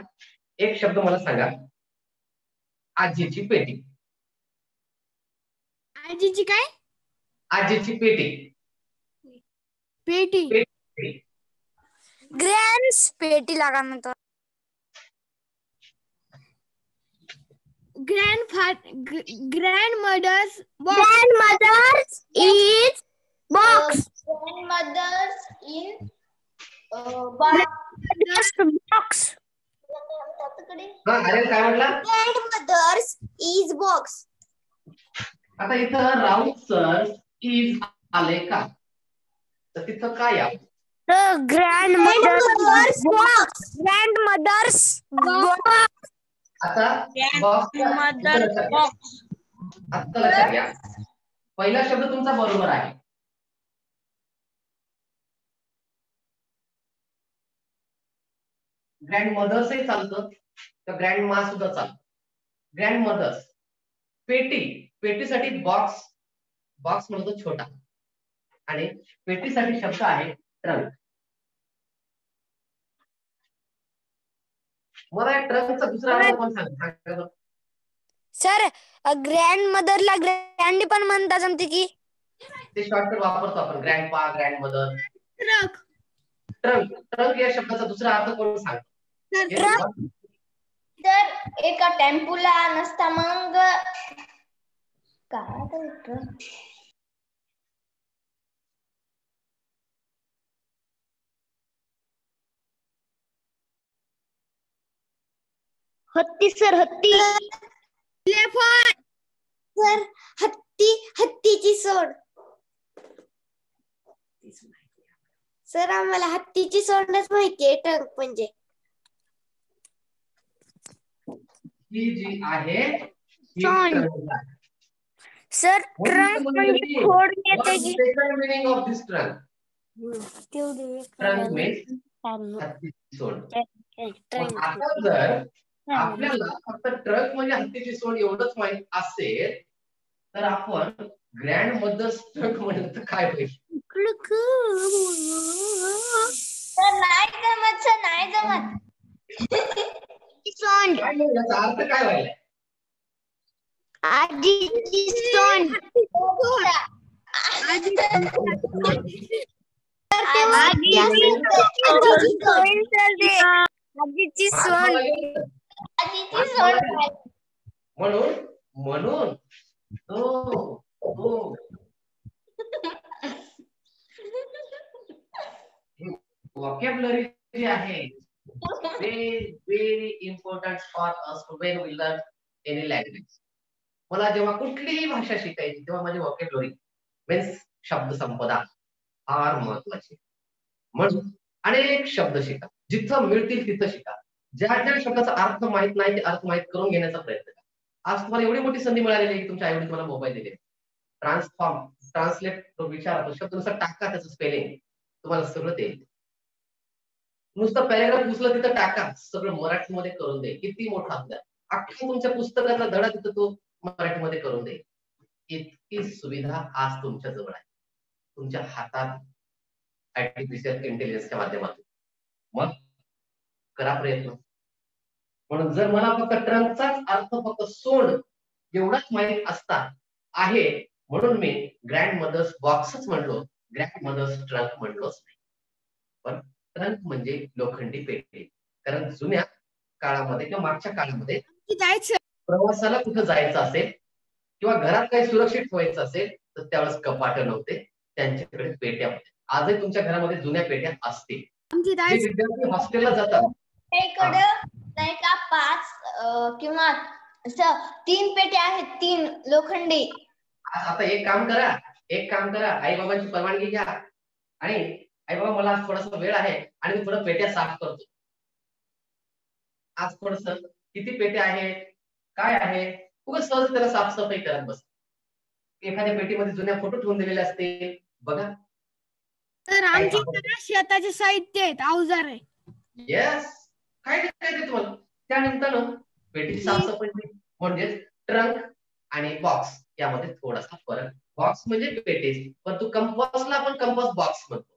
एक शब्द मला सांगा, आजीची पेटी. आजीची काय? आजीची पेटी. पेटी. ग्रँड्स पेटी लागा म्हणतो. Grandmother's box. Grandmother's is box. grandmother's in box. हा अरे काय म्हटला? Grandmother's is box. आता इथं राऊंड सर्च इज आले का, तर तिथं काय आहे? Grandmother's box. Grandmother's box. आता बॉक्स आता लक्षात घ्या, पहिला शब्द तुमचा बरोबर आहे. ग्रँड मदर्सही चालतं तर ग्रँड मा सुद्धा चालतं. Grand mothers. पेटी, पेटीसाठी बॉक्स, बॉक्स म्हणतो छोटा, आणि पेटीसाठी शब्द आहे ट्रंक. मला ट्रंकचा दुसरा अर्थ कोण सांग? सर ग्रँड मदरला ग्रँडी पण म्हणता जमते की? ते शॉर्टकट वापरतो आपण, ग्रँड पा, grand mother. Truck. Trunk, trunk या शब्दाचा दुसरा अर्थ कोण सांग? तर एका टेम्पूला नसता मग काय ट्रक. हत्ती सर, हत्ती. सर हत्ती, हत्तीची सोड. सर आम्हाला हत्तीची सोडच माहितीये, ट्रंक म्हणजे. ही जी आहे सर ट्रंक म्हणजे खोड येते की? Meaning of this trunk. Trunk means हत्तीची सोड. आता जर आपल्याला फक्त ट्रक म्हणजे हत्तीची सोड एवढंच माहित असेल तर आपण ग्रँड मदर्स ट्रक म्हणलं तर काय होईल? नाही जमत सर, नाही जमत. याचा अर्थ काय व्हायला? आजीची सोड. आजीची सोड. म्हणून म्हणून vocabulary जी आहे very important for us when we learn any language. मला जेव्हा कुठलीही भाषा शिकायची तेव्हा माझी vocabulary मीन्स शब्द संपदा फार महत्वाची. म्हणून अनेक शब्द शिका, जिथं मिळतील तिथं शिका. ज्या ज्या शब्दाचा अर्थ माहित नाही ते अर्थ माहित करून घेण्याचा प्रयत्न करा. आज तुम्हाला एवढी मोठी संधी मिळालेली आहे की तुमच्या आईवडील तुम्हाला मोबाईल दिले. ट्रान्सफॉर्म, ट्रान्सलेट तो विचार, तो शब्द नुसतं टाका, त्याचं स्पेलिंग तुम्हाला सगळं देईल. नुसतं पॅरेग्राफ उचलं तिथं टाका, सगळं मराठीमध्ये करून दे. किती मोठा असला अख्खा तुमच्या पुस्तकातला धडा तिथं तो मराठीमध्ये करून दे. इतकी सुविधा आज तुमच्या जवळ आहे, तुमच्या हातात आर्टिफिशियल इंटेलिजन्सच्या माध्यमातून. मग करा प्रयत्न. म्हणून जर मला फक्त ट्रंकचाच अर्थ फक्त सोड एवढाच माहित असता आहे म्हणून मी ग्रँड मदर्स बॉक्सच म्हणलो, ग्रँडमदर्स ट्रंक म्हणलोच नाही, पण ट्रंक म्हणजे लोखंडी पेटी. कारण जुन्या काळामध्ये किंवा मागच्या काळामध्ये जायचं प्रवासाला कुठं जायचं असेल किंवा घरात काही सुरक्षित ठेवायचं असेल तर त्यावेळेस कपाट नव्हते, त्यांच्याकडे पेट्या होत्या. आजही तुमच्या घरामध्ये जुन्या पेट्या असतील. आमची जे जायचं विद्यार्थी हॉस्टेलला जातात इकडं नाही का 5 किंवा 3 पेट्या आहेत, 3 लोखंडी. आता एक काम करा, आई बाबांची परवानगी घ्या आणि आई बाबा मला आज थोडासा वेळ आहे आणि मी थोडं पेट्या साफ करतो. आज थोडस किती पेट्या आहेत, काय आहे, उगाच सहज त्याला साफसफाई करत बस. एखाद्या पेटीमध्ये जुन्या फोटो ठेवून दिलेले असतील बघा. तर आमची शेताचे साहित्य आहेत, अवजार आहे. येस, काय ते तुम्हाला त्यानंतर पेटीची साफसफाई म्हणजे ट्रंक आणि बॉक्स यामध्ये थोडासा फरक. बॉक्स म्हणजे पेटी, पण तू कंपासला आपण कंपास बॉक्स म्हणतो.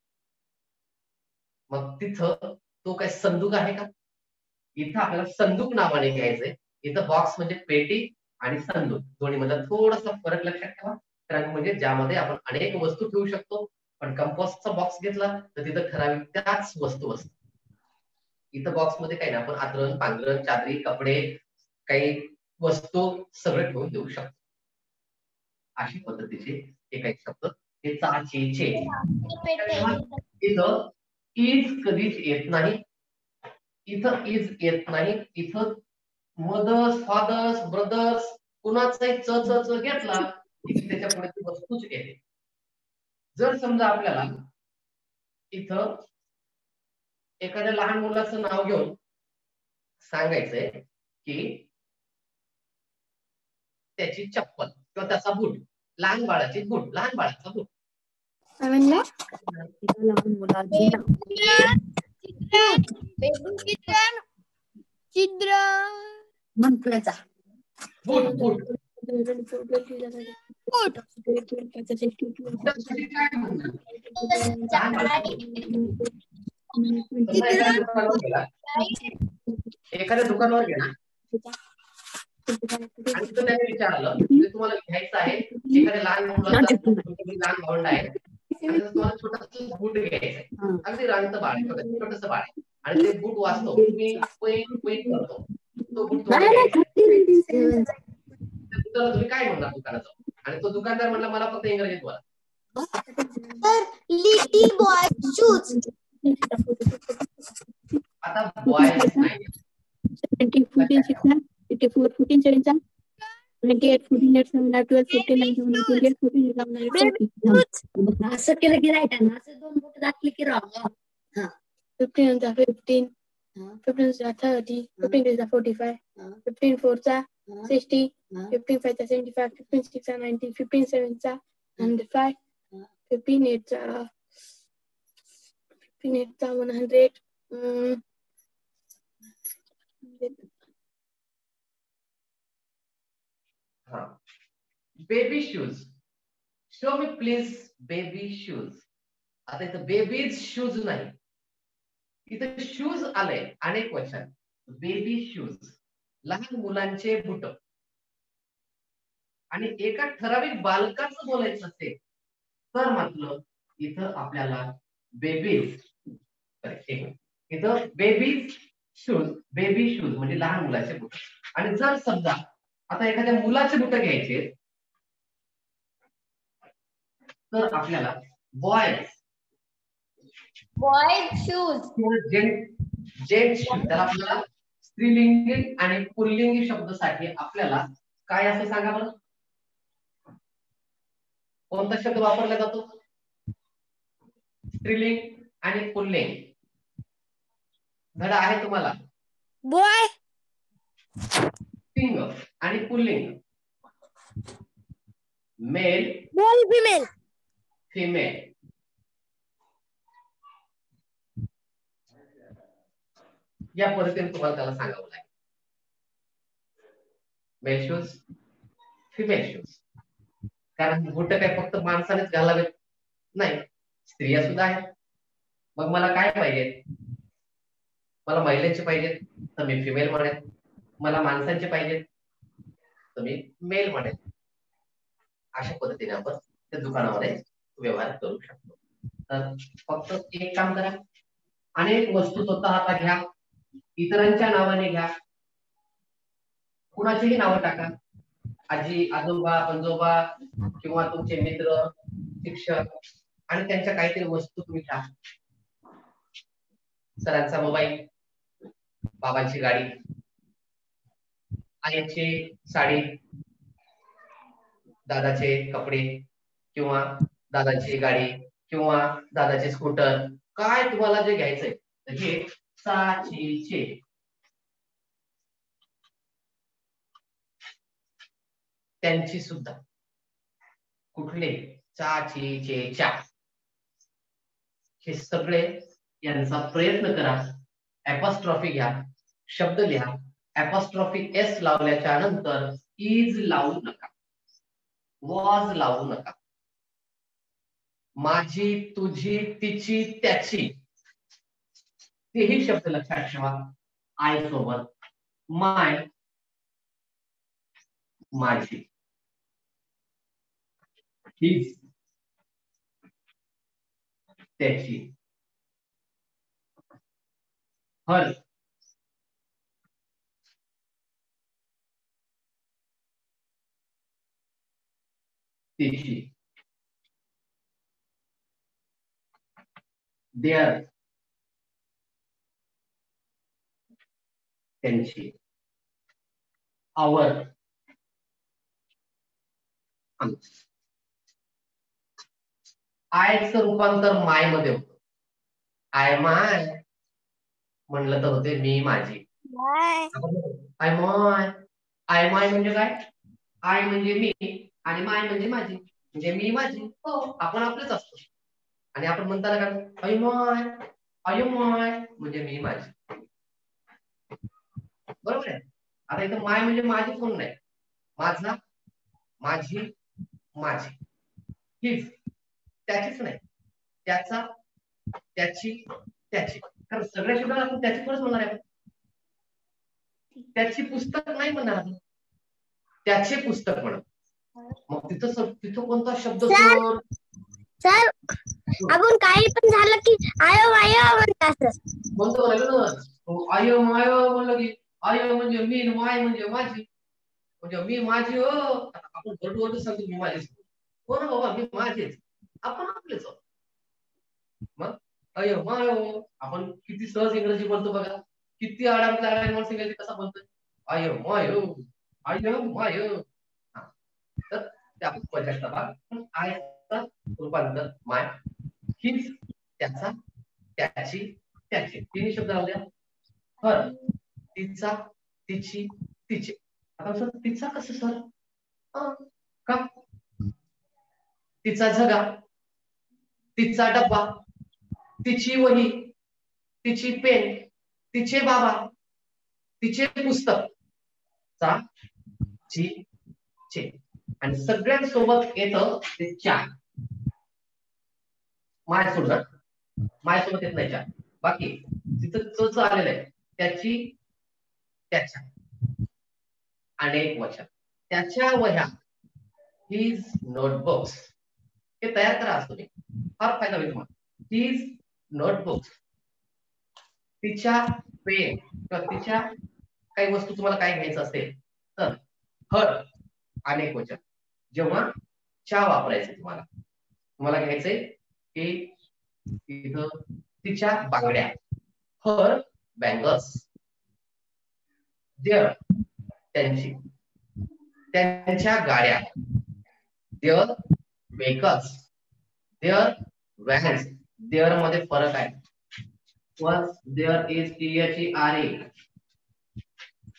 मग तिथं तो काय संदूक आहे का? इथं आपल्याला संदूक नावाने घ्यायचंय. इथं बॉक्स म्हणजे पेटी आणि संदूक दोन्ही मध्ये थोडासा फरक लक्षात ठेवा. ट्रंक म्हणजे ज्यामध्ये आपण अनेक वस्तू ठेवू शकतो, पण कंपासचा बॉक्स घेतला तर तिथं ठराविक त्याच वस्तू असतात. इथं बॉक्स मध्ये काही ना आपण आतरण पांघरण चादरी कपडे काही वस्तू सगळं ठेवून देऊ शकतो. अशी पद्धतीचे हे काही शब्द हे चाचीचे. इथं इज कधीच येत नाही, इथं इज येत नाही. इथं मदर्स फादर्स ब्रदर्स कुणाचाही च घेतला की त्याच्या पुढे ती वस्तूच येते. जर समजा आपल्याला इथं एखाद्या लहान मुलाचं नाव घेऊन सांगायचंय की त्याची चप्पल किंवा त्याचा बूट, लहान बाळाची बूट, लहान बाळाचा बूट. छिद्र मंत्र्याचा बूट बूट एखाद्या दुकानावर गेला आणि तो त्याने विचारलं की तुम्हाला घ्यायचं आहे एखाद्या लहान मुलाचा लहान भावंड आहे आणि तुम्हाला छोटासा बूट घ्यायचा आहे. अगदी रांगचं बाळ आहे, छोटस बाळ आहे आणि ते बूट वाचतो करतो. तो बूट तुम्हाला घ्यायचा तुम्ही काय म्हणणार दुकानाचं? आणि तो दुकानदार म्हणला मला फक्त इंग्रजीत बोला. Little boy shoes. आता बॉयज नाही. 84, 14, 17, 28, 14, 12, 15, 19, 14, असं केलं की राईट आहे ना, असं दोन बोट दाखले की wrong. 15 15, 15 30, 15 45, 15 4 60, 15 5 75, 15 6 90, 15 7 105, 15 8 100. Baby shoes. Show me please baby shoes. आता इथं बेबीज शूज नाही, इथं शूज आलंय अनेक वचन. बेबी शूज लहान मुलांचे बूट. आणि एका ठराविक बालकाचं बोलायचं असेल तर म्हटलं इथं आपल्याला बेबीज, इथं बेबीज शूज, बेबी शूज म्हणजे लहान मुलाचे बूट. आणि जर समजा आता एखाद्या मुलाचे बूट घ्यायचे तर आपल्याला बॉयज शूज, जेंट्स शूज, त्याला आपल्याला स्त्रीलिंगी आणि पुल्लिंगी शब्दासाठी आपल्याला काय असं सांगा बरं, कोणता शब्द वापरला जातो? स्त्रीलिंग आणि पुल्लिंग. धडा आहे तुम्हाला. बॉय स्त्रीलिंग आणि पुल्लिंग. Male, boy female, female. या पद्धतीने तुम्हाला त्याला सांगावं लागेल. Male shoes, female shoes. कारण बूट काय फक्त माणसानेच घालावेत नाही, स्त्रिया सुद्धा आहेत. मग मला काय पाहिजे? मला महिलांचे पाहिजेत तर मी फिमेल म्हणेन, मला माणसांचे पाहिजेत तर मी मेल म्हणेन. अशा पद्धतीने आपण त्या दुकानामध्ये व्यवहार करू शकतो. तर फक्त एक काम करा, अनेक वस्तू स्वतः हातात घ्या, इतरांच्या नावाने घ्या, कुणाचीही नावं टाका, आजी आजोबा पंजोबा किंवा तुमचे मित्र शिक्षक, आणि त्यांच्या काहीतरी वस्तू तुम्ही घ्या. सरांचा मोबाईल, बाबांची गाडी, आईची साडी, दादाचे कपडे किंवा दादाची गाडी किंवा दादाचे स्कूटर, काय तुम्हाला जे घ्यायचंय तर हे साचीचे. त्यांची सुद्धा कुठले चाचीचे चा, हे सगळे यांचा प्रयत्न करा. ऍपॉस्ट्रॉफी घ्या, शब्द लिहा, ऍपॉस्ट्रॉफी एस लावल्याच्या नंतर इज लावू नका, वॉज लावू नका. माझी, तुझी, तिची, त्याची, तेही शब्द लक्षात ठेवा. आय सोबत माय, माझी, हिज, त्याची, हर, तिची, देअर, त्यांची, आवर, आमची. आयचं रूपांतर माय मध्ये होतं. आय माय म्हणलं तर होते मी माझी. आय माय, आय माय म्हणजे काय? आय म्हणजे मी आणि माय म्हणजे माझी, म्हणजे मी माझी. हो, आपण आपलेच असतो. आणि आपण म्हणताना काय, आय माय, आय माय म्हणजे मी माझी. बरोबर आहे. आता इथं माय म्हणजे माझी कोण नाही, माझा, माझी, माझी, हिज, त्याचीच नाही, त्याचा, त्याची, त्याची. कारण सगळ्या शब्दाला आपण त्याची कोणच म्हणणार आहे. त्याची पुस्तक नाही म्हणणार आपण, त्याचे पुस्तक म्हणा. मग तिथं कोणता शब्द सर आपण काही पण झालं की आयो आयो म्हणतात. म्हणतो आयो मायो म्हणलं की आयो म्हणजे मी, माय म्हणजे माझी, म्हणजे मी माझी. हो, आपण बरोबर सांगतो मी माझी. हो ना बाबा, मी माझेच, आपण आपलेच. मग अयो मायो आपण किती सहज इंग्रजी बोलतो बघा, किती आरामचा माणूस इंग्रजी कसा बोलतोय, अयो मायो, अयो मायो. तर त्या पदाचा भाग आयचा रूपांतर माय, हिज, त्याचा, त्याची, त्याचे. तिन्ही शब्द लावल्या. हर, तिचा, तिची, तिचे. आता सर तिचा कसं सर, का? तिचा झगा, तिचा डब्बा, तिची वही, तिची पेन, तिचे बाबा, तिचे पुस्तक, चा, ची, चे. आणि सगळ्यांसोबत येतं ते चार. माय सोडणार, माय सोबत येत नाही चार. बाकी तिथं च आलेलं आहे, त्याची, त्याच्या, अनेक वचन, त्याच्या वह्या, हिज नोटबुक्स. हे तयार करा असतो, फार फायदा होईल तुम्हाला. हिज नोटबुक्स, तिच्या पेन किंवा तिच्या काही वस्तू तुम्हाला काय घ्यायचं असेल तर हर, अनेक वचन. जेव्हा च्या वापरायचं तुम्हाला घ्यायचंय की इथं तिच्या बांगड्या, हर बँगल्स, देअर, त्यांची, त्यांच्या गाड्या, their vehicles, their vans. Their मध्ये फरक आहे. वन्स देअर इज THERE,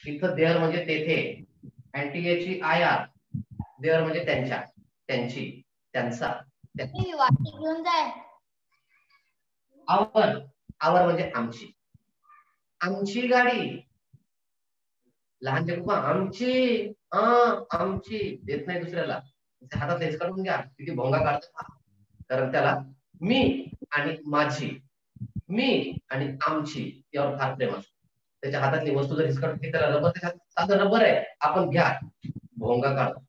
इथं देअर म्हणजे तेथे, आणि THEIR देअर म्हणजे त्यांच्या, त्यांची, त्यांचा, घेऊन जाय. आवर, आवर म्हणजे आमची, आमची गाडी. लहान लेकरू आमची, आमची देत नाही दुसऱ्याला. हातात हेच काढून घ्या, किती भोंगा काढतो. कारण त्याला मी आणि माझी, मी आणि आमची यावर फार प्रेम असतो. त्याच्या हातातली वस्तू जर हिसकावून त्याला रबर, त्याच्यात साधं रबर आहे, आपण घ्या, भोंगा काढतो.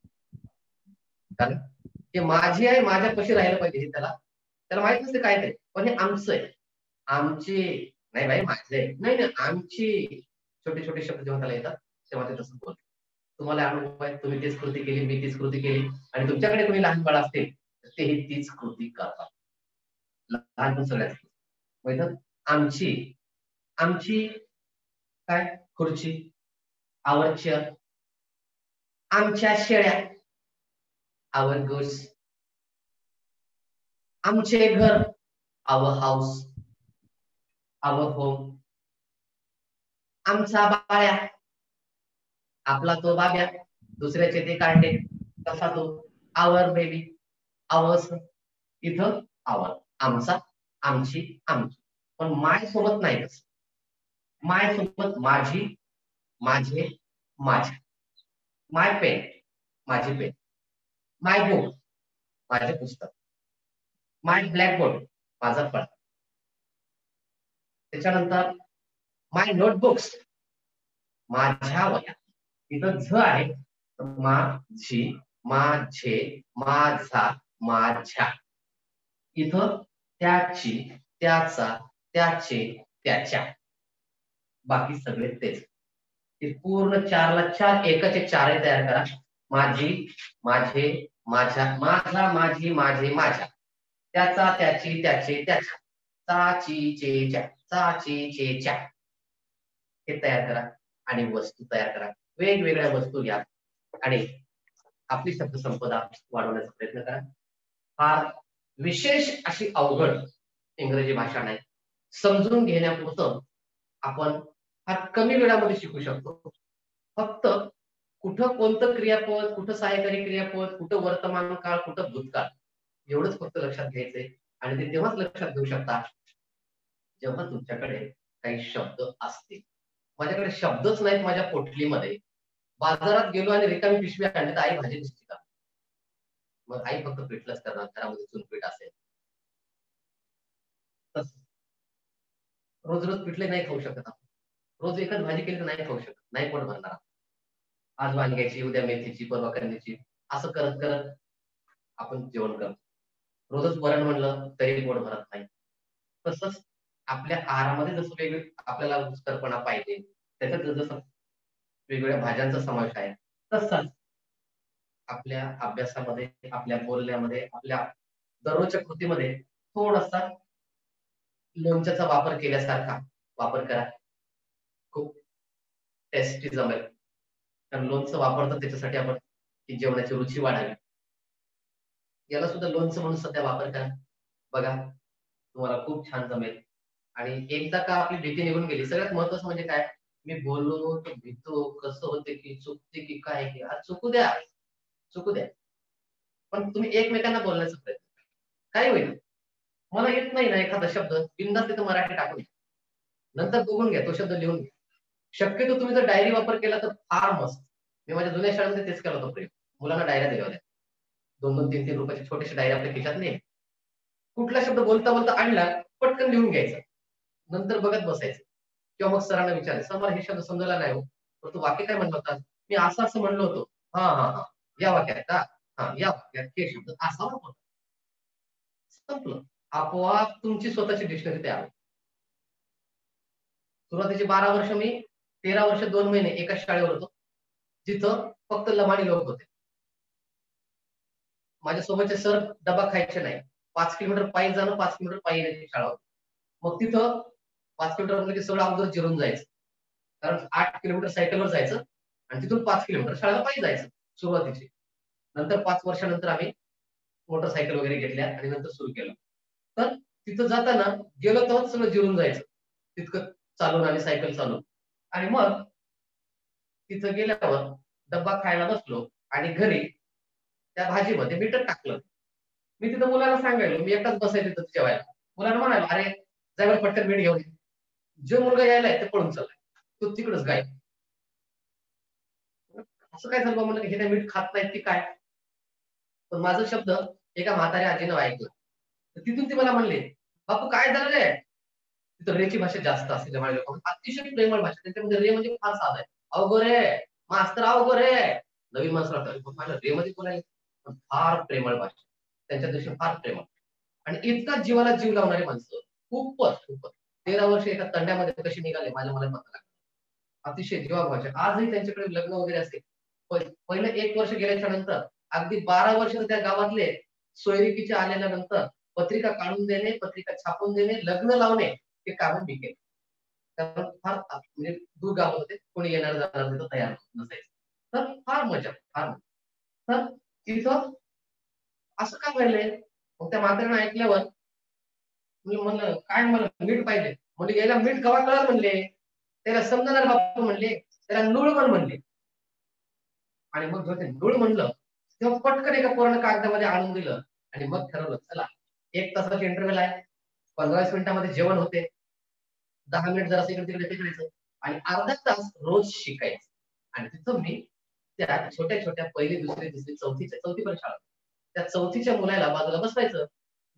कारण ते माझी आहे, माझ्या कशी राहिलं पाहिजे हे त्याला त्याला माहित नसते काय ते, पण हे आमचं आहे. आमची नाही भाई माझे नाही नाही आमची. छोटे छोटे शब्द जेव्हा त्याला येतात तेव्हा ते तसं बोलतो. तुम्हाला अनुभव आहे, तुम्ही तीच कृती केली, मी तीच कृती केली, आणि तुमच्याकडे कोणी लहान बाळ असतील तर तेही तीच कृती करतात. लहानपण सगळ्यात माहित. आमची आमची काय खुर्ची, आवर चेअर, आमच्या शेळ्या, आवर गुड्स, आमचे घर, आवर हाऊस, आवर होम, आमचा बाळ्या, आपला तो बाब्या, दुसऱ्याचे ते कार्टे, कसा तो, आवर बेबी, आवर्स. इथं आवर, आमचा, आमची, आमची. पण माय सोबत नाही तसं. माय सोबत माझी, माझे, माझ्या. माय पेन, माझी पेन. माय बुक, माझे पुस्तक. माय ब्लॅकबोर्ड, माझा फळ. त्याच्यानंतर माय नोटबुक्स, माझ्या वह्या. इथं झ आहे, माझी, माझे, माझा, माझ्या. इथं त्याची, त्याचा, त्याचे, त्याच्या. बाकी सगळे तेच. ते पूर्ण 4ला 4 एकाचे 4 तयार करा. माझी, माझे, माझ्या, माझा, माझी, माझे, माझ्या. त्याचा, त्याची, त्याचे, त्याच्या. चाची, चेच्या, चाची, चेच्या. हे तयार करा आणि वस्तू तयार करा. वेगवेगळ्या वस्तू घ्या आणि आपली शब्दसंपदा वाढवण्याचा प्रयत्न करा. फार विशेष अशी अवघड इंग्रजी भाषा नाही. समजून घेण्यापुरतं आपण फार कमी वेळामध्ये शिकू शकतो. फक्त कुठं कोणतं क्रियापद, कुठं सहाय्यकारी क्रियापद, कुठं वर्तमान काळ, कुठं भूतकाळ, एवढंच फक्त लक्षात घ्यायचंय. आणि ते तेव्हाच लक्षात घेऊ शकता जेव्हा तुमच्याकडे काही शब्द असतील. माझ्याकडे शब्दच नाहीत माझ्या पोटलीमध्ये. बाजारात गेलो आणि रिकामी पिशवी आणली तर आई भाजी दिसते का? मग आई फक्त पिठलंच करणार, घरामध्ये चुनपीठ असेल. रोज रोज पिठले नाही खाऊ शकत आपण. रोज एकच भाजी केली तर नाही खाऊ शकत, नाही पोट भरणार. आज वांग्याची, उद्या मेथीची, परवा करणीची, असं करत करत आपण जेवण करतो. रोजच वरण म्हणलं तरी पोट भरत नाही. तसंच आपल्या आहारामध्ये जसं वेगळं आपल्याला रुचकरपणा पाहिजे, त्याच्यात जसं वेगवेगळ्या भाज्यांचा समावेश आहे, तसंच आपल्या अभ्यासामध्ये, आपल्या बोलण्यामध्ये, आपल्या दररोजच्या कृतीमध्ये थोडासा लोणच्याचा वापर केल्यासारखा वापर करा. खूप टेस्टी जमेल. कारण लोणचं वापरतात त्याच्यासाठी आपण की जेवणाची रुची वाढावी. याला सुद्धा लोणचं म्हणून सध्या वापर करा. बघा तुम्हाला खूप छान जमेल. आणि एकदा का आपली भीती निघून गेली, सगळ्यात महत्वाचं म्हणजे काय, मी बोललो तर भीतो, कसं होते की चुकते की काय, की आज चुकू द्या, चुकू द्या. पण तुम्ही एकमेकांना बोलण्याचा प्रयत्न करा. काय होईल, मला येत नाही ना एखादा शब्द, बिनधास्त तिथं मराठी टाकून नंतर बघून घ्या, तो शब्द लिहून घ्या. शक्यतो तुम्ही जर डायरी वापर केला तर फार मस्त. मी माझ्या जुन्या शाळेमध्ये तेच केलं होतं प्रयोग. मुलांना डायऱ्या दिल्या होत्या. 2-2, 3-3 रुपयाची छोटीशी डायरी आपल्या खिशात नाही. कुठला शब्द बोलता बोलता आणला, पटकन लिहून घ्यायचा, नंतर बघत बसायचं. किंवा मग सरांना विचारायचं, सर मला हे शब्द समजला नाही हो, तर तू वाक्य काय म्हणलं होता? मी असं असं म्हणलो होतो. हा हा हा, या वाक्यात का? हा, या वाक्यात हे शब्द असा वापरतो. संपलं. आपोआप तुमची स्वतःची डिक्शनरी तयार होते. सुरुवातीचे 12 वर्ष मी 13 वर्ष 2 महिने एका शाळेवर होतो, जिथं फक्त लमाणी लोक होते. माझ्या सोबतचे सर डबा खायचे नाही. 5 किलोमीटर पायी जाणं, 5 किलोमीटर पायी येण्याची शाळा होती. मग तिथं 5 किलोमीटर म्हणजे सगळं अगोदर जिरून जायचं, कारण 8 किलोमीटर सायकलवर जायचं आणि तिथून 5 किलोमीटर शाळेला पायी जायचं सुरुवातीचे. नंतर 5 वर्षानंतर आम्ही मोटरसायकल वगैरे घेतल्या आणि नंतर सुरू केलं. तर तिथं जाताना गेलो तेव्हाच सगळं जिरून जायचं, तितकं चालून आणि सायकल चालून. आणि मग तिथं गेल्यावर डब्बा खायला बसलो आणि घरी त्या भाजीमध्ये मीठ टाकलं. मी तिथं मुलाला सांगायलो, मी एकटाच बसायचं तिथं जेवायला. मुलाला म्हणालो, अरे जायवर पटकन मीठ घेऊन ये. जो मुलगा यायलाय ते पळून चाललाय, तो तिकडच गायब. असं काय झालं म्हणलं, हे काय मीठ खात नाहीत की काय? पण माझा शब्द एका म्हाताऱ्या आजीनं ऐकला. तर तिथून ते मला म्हणले, बापू काय झालं रे? तिथं रेची भाषा जास्त असते जमाळे लोक, अतिशय प्रेमळ भाषा. त्यांच्यामध्ये रे म्हणजे फार साधा आहे. अवघो रे मास्तर, अवघो रे. नवीन मास्तर माझ्या रे मध्ये बोलायला, पण फार प्रेमळ भाषा त्यांच्या दृष्टीने, फार प्रेमळ. आणि इतका जीवाला जीव लावणारी माणसं खूपच खूपच. 13 वर्ष एका तंड्यामध्ये कशी निघाले मला पता लागलं. अतिशय जीवाभावाचे. आजही त्यांच्याकडे लग्न वगैरे असते. पहिलं 1 वर्ष गेल्याच्या नंतर अगदी 12 वर्ष त्या गावातले सोयरिकीच्या आलेल्या नंतर पत्रिका काढून देणे, पत्रिका छापून देणे, लग्न लावणे हे काम मी केले. कारण फार म्हणजे दूर गाव होते, कोणी येणार जाणार तिथं तयार नसायचं. तर फार मजा फार. तर तिथं असं का घडलंय? मग त्या म्हाताऱ्यानं ऐकल्यावर म्हणलं काय मला मीठ पाहिजे. म्हणजे याला मीठ कवा कळलं म्हणले, त्याला समजणार बापू म्हणले, त्याला नूळ पण म्हणले. आणि मग जेव्हा ते नूळ म्हणलं तेव्हा पटकन एका पोरानं कागदामध्ये आणून दिलं आणि मग ठरवलं चला 1 तासाची इंटरव्हल आहे, 15-20 मिनिटांमध्ये जेवण होते, 10 मिनिट जरा इकडे तिकडे टिकायचं आणि अर्धा तास रोज शिकायचं. आणि तिथं मी त्या छोट्या छोट्या 1ली 2री 3री 4थी पण शाळा, त्या 4थीच्या मुलाला बाजूला बसवायचं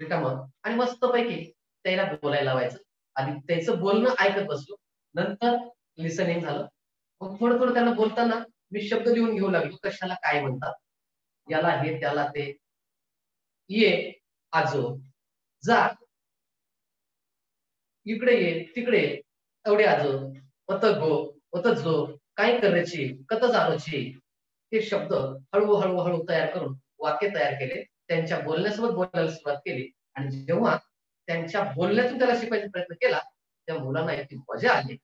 रिकामं आणि मस्तपैकी त्याला बोलायला लावायचं. आणि त्याचं बोलणं ऐकत बसलो. नंतर लिसनिंग झालं. मग थोडं थोडं त्यांना बोलताना मी शब्द लिहून घेऊ लागलो, कशाला काय म्हणतात, याला हे त्याला ते. ये आजो, जा इकडे ये तिकडे ये, एवढे आजो, वत गो वत जो, काय करायची कत जाणूची, हे शब्द हळूहळू हळू तयार करून वाक्य तयार केले. त्यांच्या बोलण्यासोबत बोलायला सुरुवात केली. आणि जेव्हा त्यांच्या बोलण्यातून त्याला शिकवायचा प्रयत्न केला त्या मुलांना इतकी मजा आली.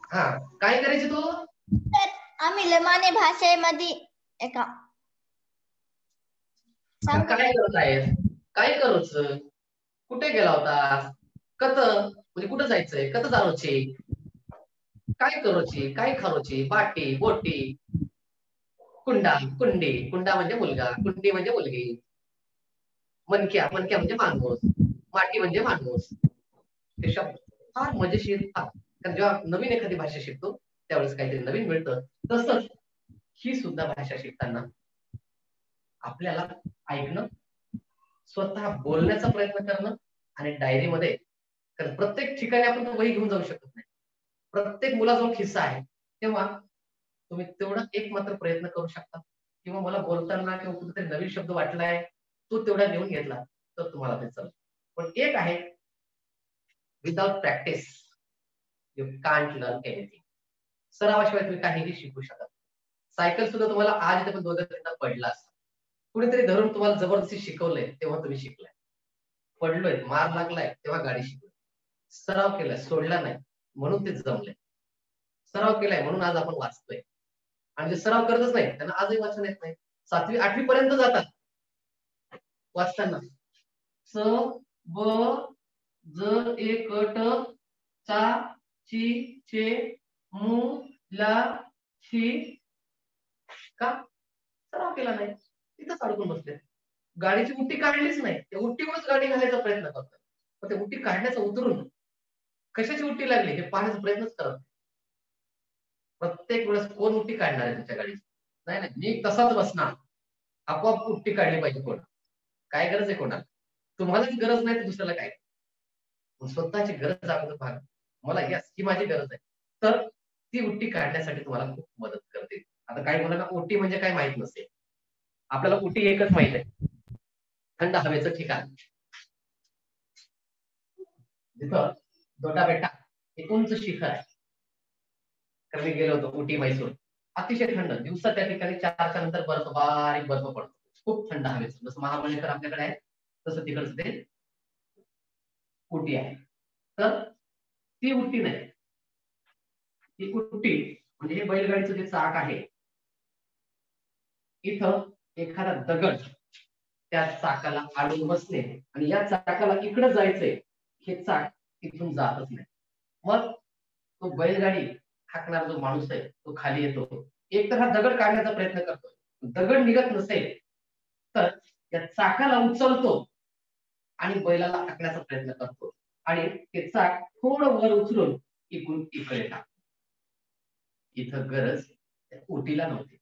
हा काय करायची तू? आम्ही लमाने भाषेमध्ये एका काय करत आहेस, काय करूच, कुठे गेला होता, कत म्हणजे कुठं जायचंय, कत जाणूची, काय करूची, काय खारूची, बाटी बोटी, कुंडा कुंडी, कुंडा म्हणजे मुलगा, कुंडी म्हणजे मुलगी, मनक्या मनक्या म्हणजे माणूस, माटी म्हणजे माणूस. हे शब्द फार मजेशीर. कारण जेव्हा नवीन एखादी भाषा शिकतो त्यावेळेस काहीतरी नवीन मिळतं. तसंच ही सुद्धा भाषा शिकताना आपल्याला ऐकणं, स्वतः बोलण्याचा प्रयत्न करणं आणि डायरीमध्ये, कारण प्रत्येक ठिकाणी आपण वही घेऊन जाऊ शकत नाही. प्रत्येक मुलाजवळ खिस्सा आहे. तेव्हा तुम्ही तेवढा एक मात्र प्रयत्न करू शकता. किंवा मला बोलताना किंवा कुठेतरी नवीन शब्द वाटलाय तो तेवढा लिहून घेतला तर तुम्हाला ते चालेल. पण एक आहे, without practice you can't learn anything. सरावाशिवाय तुम्ही काहीही शिकू शकत. सायकल सुद्धा तुम्हाला आज इथे पण 2-3दा पडला असता, कुणीतरी धरून तुम्हाला जबरदस्ती शिकवलंय तेव्हा तुम्ही शिकलाय. पडलोय, मार लागलाय तेव्हा गाडी शिकलोय. सराव केलाय, सोडला नाही म्हणून ते जमलंय. सराव केलाय म्हणून आज आपण वाचतोय. आणि जे सराव करतच नाही त्यांना आजही वाचन येत नाही. 7वी 8वी पर्यंत जातात वाचताना. स ब ज एक ट चा ची चे मू ला शी, का सराव केला नाही, तिथंच अडकून बसले. गाडीची उट्टी काढलीच नाही, त्या उट्टीवरच गाडी घालायचा प्रयत्न करतात. पण त्या उट्टी काढण्याचा उतरून कशाची उट्टी लागली हे पाहण्याचा प्रयत्नच करत. प्रत्येक वेळेस कोण उट्टी काढणार आहे तुमच्या गाडीची? नाही नाही, मी तसाच बसणार. आपोआप उट्टी काढली पाहिजे. कोण काय गरज आहे कोणाला? तुम्हालाच गरज नाही तर दुसऱ्याला काय? स्वतःची गरज अगोदर पाहा. मला यस ही माझी गरज आहे, तर ती उट्टी काढण्यासाठी तुम्हाला खूप मदत करते. आता काही मुलांना उट्टी म्हणजे काय माहित नसेल. आपल्याला उट्टी एकच माहित आहे, थंड हवेचं ठिकाण. जिथं दोडा बेटा हे उंच शिखर आहे. तर मी गेलो होतो उटी मैसूर, अतिशय थंड. दिवसा त्या ठिकाणी 4च्या नंतर बर्फ, बारीक बर्फ पडतो, खूप थंड हवेचं. जसं महाबळेश्वर आपल्याकडे आहे तसं तिकडचं ते उटी आहे. तर ती उटी नाही, ती उटी म्हणजे हे बैलगाडीचं जे चाक आहे, इथं एखादा दगड त्या चाकाला आडून बसणे आणि या चाकाला इकडे जायचंय, हे चाक इथून जातच नाही. मग तो बैलगाडी हाकणारा जो माणूस आहे तो खाली येतो. एक तर हा दगड काढण्याचा प्रयत्न करतो, दगड निघत नसेल तर या चाकाला उचलतो आणि बैलाला हाकण्याचा प्रयत्न करतो आणि ते चाक थोडं वर उचलून इकडून इकडे टाकतो. इथं गरज उटीला नव्हती,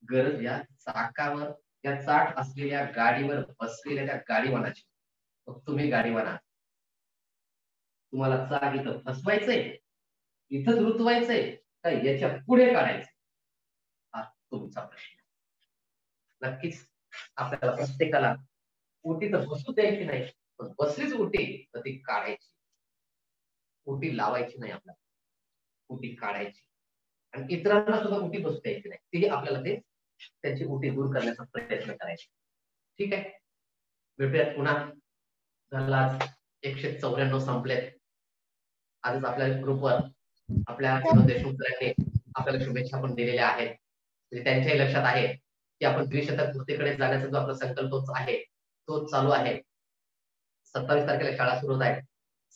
गरज या चाकावर, या चाक असलेल्या गाडीवर बसलेल्या त्या गाडीवानाची. मग तुम्ही गाडीवाना, तुम्हाला चाक इथं फसवायचंय, इथंच रुतवायचंय का याच्या पुढे काढायचंय, हा तुमचा प्रश्न. नक्कीच आपल्याला प्रत्येकाला उटी तर बसू द्यायची नाही, पण बसलीच उटी तर ती काढायची. उटी लावायची नाही आपल्याला, उटी काढायची. आणि इतरांना सुद्धा उटी बसू द्यायची नाही, ती आपल्याला ते त्यांची उटी दूर करण्याचा प्रयत्न करायचा. ठीक आहे, भेटूयात पुन्हा. झाला 194 संपलेत. आजच आपल्या ग्रुपवर आपल्या विनोद देशमुख सरांनी आपल्याला शुभेच्छा पण दिलेल्या आहेत. म्हणजे त्यांच्याही लक्षात आहे की आपण द्विशतक पूर्तीकडे जाण्याचा जो आपला संकल्प आहे तो चालू आहे. 27 तारखेला शाळा सुरू होत आहे.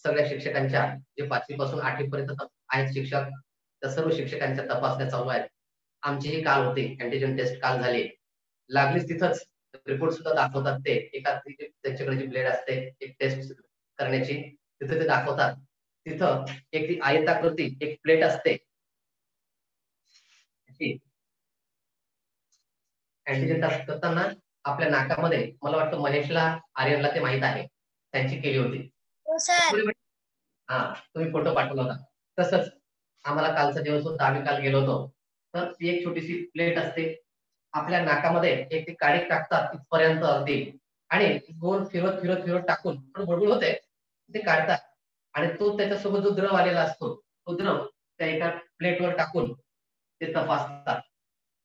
सगळ्या शिक्षकांच्या जे 5वी पासून 8वी पर्यंत आहेत शिक्षक, त्या सर्व शिक्षकांच्या तपासण्या चालू आहेत. आमचीही काल होती, अँटीजन टेस्ट काल झाली. लागलीच तिथंच रिपोर्ट सुद्धा दाखवतात. ते एका त्यांच्याकडे जी ब्लेड असते एक टेस्ट करण्याची, तिथे ते दाखवतात. तिथं एक ती आयताकृती एक प्लेट असते, अँटीजन टेस्ट करताना आपल्या नाकामध्ये, मला वाटतं महेशला आर्यनला ते माहित आहे, त्यांची केली होती. हा, तुम्ही फोटो पाठवला होता. तसंच आम्हाला कालचा दिवस होता, आम्ही काल गेलो होतो. तर ती एक छोटीशी प्लेट असते, आपल्या नाकामध्ये एक ती काडी टाकतात इथपर्यंत अगदी, आणि गोल फिरत फिरत फिरत टाकून बडबड होते ते काढतात. आणि तो त्याच्यासोबत जो द्रव आलेला असतो तो द्रव त्या एका प्लेटवर टाकून ते तपासतात.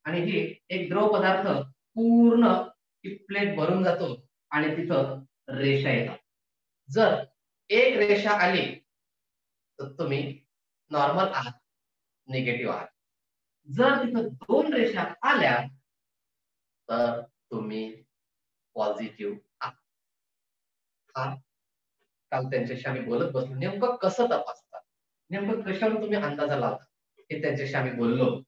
आणि ही एक द्रव पदार्थ पूर्ण ती प्लेट भरून जातो आणि तिथं रेषा येतात. जर एक रेषा आली तर तुम्ही नॉर्मल आहात, निगेटिव्ह आहात. जर तिथं 2 रेषा आल्या तर तुम्ही पॉझिटिव्ह आहात. हा काल त्यांच्याशी आम्ही बोलत बसलो, नेमकं कसं तपासतात, नेमकं कशावर तुम्ही अंदाजा लावता हे त्यांच्याशी आम्ही बोललो.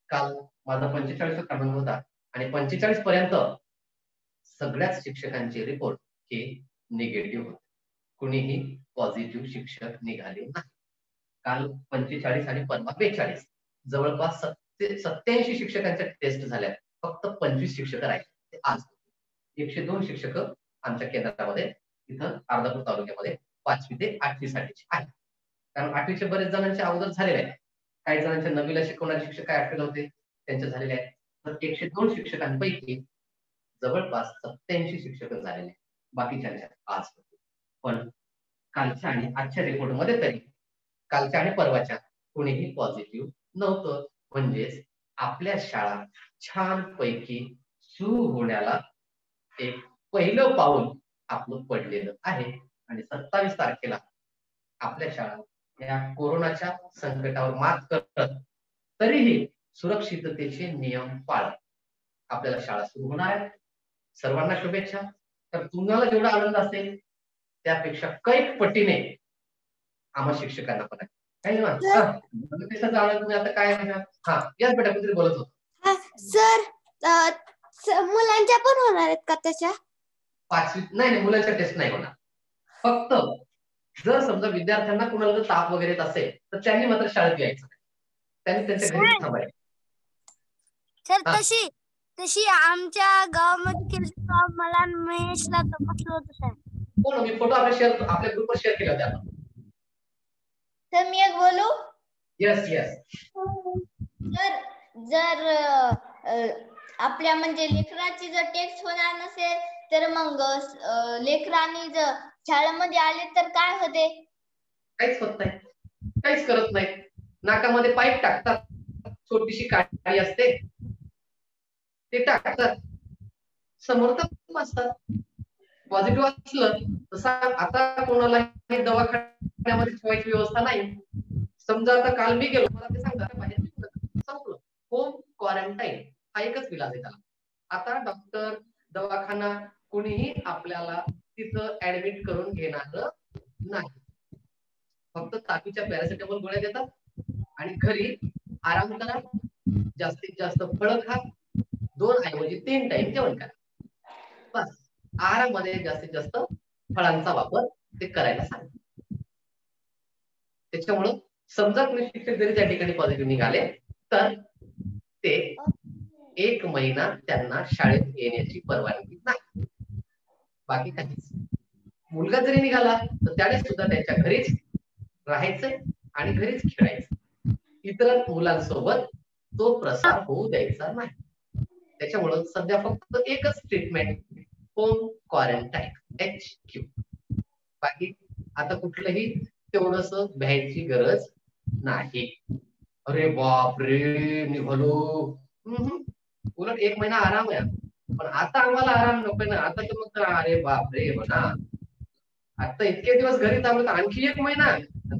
काल माझा 45 क्रमांक होता आणि 45 पर्यंत सगळ्याच शिक्षकांचे रिपोर्ट हे निगेटिव्ह होते. कुणीही पॉझिटिव्ह शिक्षक निघाले नाही. काल 45 आणि परवा 42, जवळपास 87 शिक्षकांच्या टेस्ट झाल्या. फक्त 25 शिक्षक राहिले. आज 102 शिक्षक आमच्या केंद्रामध्ये इथं अर्धापूर तालुक्यामध्ये 5वी ते 8वी साठीचे आहेत. कारण 8वीचे बरेच जणांचे अगोदर झालेले आहेत. काही जणांच्या 9वीला शिकवणारे शिक्षक काय 8वीला होते त्यांचे झालेले आहेत. तर 102 शिक्षकांपैकी जवळपास 87 शिक्षक झालेले, बाकीच्या आज. पण कालच्या आणि आजच्या रिपोर्ट मध्ये तरी कालच्या आणि परवाच्या कोणीही पॉझिटिव्ह नव्हतं. म्हणजेच आपल्या शाळा छान पैकी सुरू होण्याला एक पहिलं पाऊल आपलं पडलेलं आहे. आणि 27 तारखेला आपल्या शाळा या कोरोनाच्या संकटावर मात करत तरीही सुरक्षिततेचे नियम पाळत आपल्याला शाळा सुरू होणार आहे. सर्वांना शुभेच्छा. तर तुम्हाला जेवढा आनंद असेल त्यापेक्षा कैक पटीने आम्हा शिक्षकांना पण आहे. काही तुम्ही आता काय हा याच बेटा कुठे बोलत होतो. सर मुलांच्या पण होणार आहेत का त्याच्या? 5वी नाही, मुलांच्या टेस्ट नाही होणार. फक्त जर समजा विद्यार्थ्यांना कुणाला जर ताप वगैरे येत असेल तर त्यांनी मात्र शाळेत यायचं, त्यांनी त्यांच्या घरी थांबायचं. सर तशी आमच्या गावामध्ये मला महेशला तपासलं होतं सर. कोण? मी फोटो आपल्या ग्रुपवर शेअर केले होते आपण. तर मी एक बोलू? Yes yes. जर आपल्या म्हणजे लेकराची जर टेस्ट होणार नसेल तर मग लेकरांनी जर शाळेमध्ये आले तर काय होते? काहीच होत नाही, काहीच करत नाही. नाकामध्ये पाईप टाकतात, छोटीशी काठी असते ते टाकतात, समोर असतात. पॉझिटिव्ह असलं तसा आता कोणालाही दवाखान्यामध्ये ठेवायची व्यवस्था नाही. समजा आता काल मी गेलो, मला ते सांगतात बाहेर संपलं. होम क्वारंटाईन हा एकच विलाज आहे त्याला. आता डॉक्टर, दवाखाना कोणीही आपल्याला तिथं ऍडमिट करून घेणार नाही. फक्त तापीच्या पॅरासिटामॉल गोळ्या देतात आणि घरी आराम करा, जास्तीत जास्त फळं खा, 2 ऐवजी 3 टाइम जेवण करा. बस आहारामध्ये जास्तीत जास्त फळांचा वापर ते करायला सांगा. त्याच्यामुळं समजा कोणी शिक्षक जरी त्या ठिकाणी पॉझिटिव्ह निघाले तर ते 1 महिना त्यांना शाळेत येण्याची परवानगी नाही. बाकी काहीच. मुलगा जरी निघाला तर त्याने सुद्धा त्यांच्या घरीच राहायचंय आणि घरीच खेळायचं. इतर मुलांसोबत तो प्रसार होऊ द्यायचा नाही. त्याच्यामुळं सध्या फक्त एकच ट्रीटमेंट होम क्वारंटाईन HQ. बाकी आता कुठलंही तेवढंस भ्यायची गरज नाही. अरे बाप रे निघालो. उलट 1 महिना आराम आहे. पण आता आम्हाला आराम नको ना. आता तर मग अरे बाप रे म्हणा. आता इतके दिवस घरी थांबलो तर आणखी 1 महिना.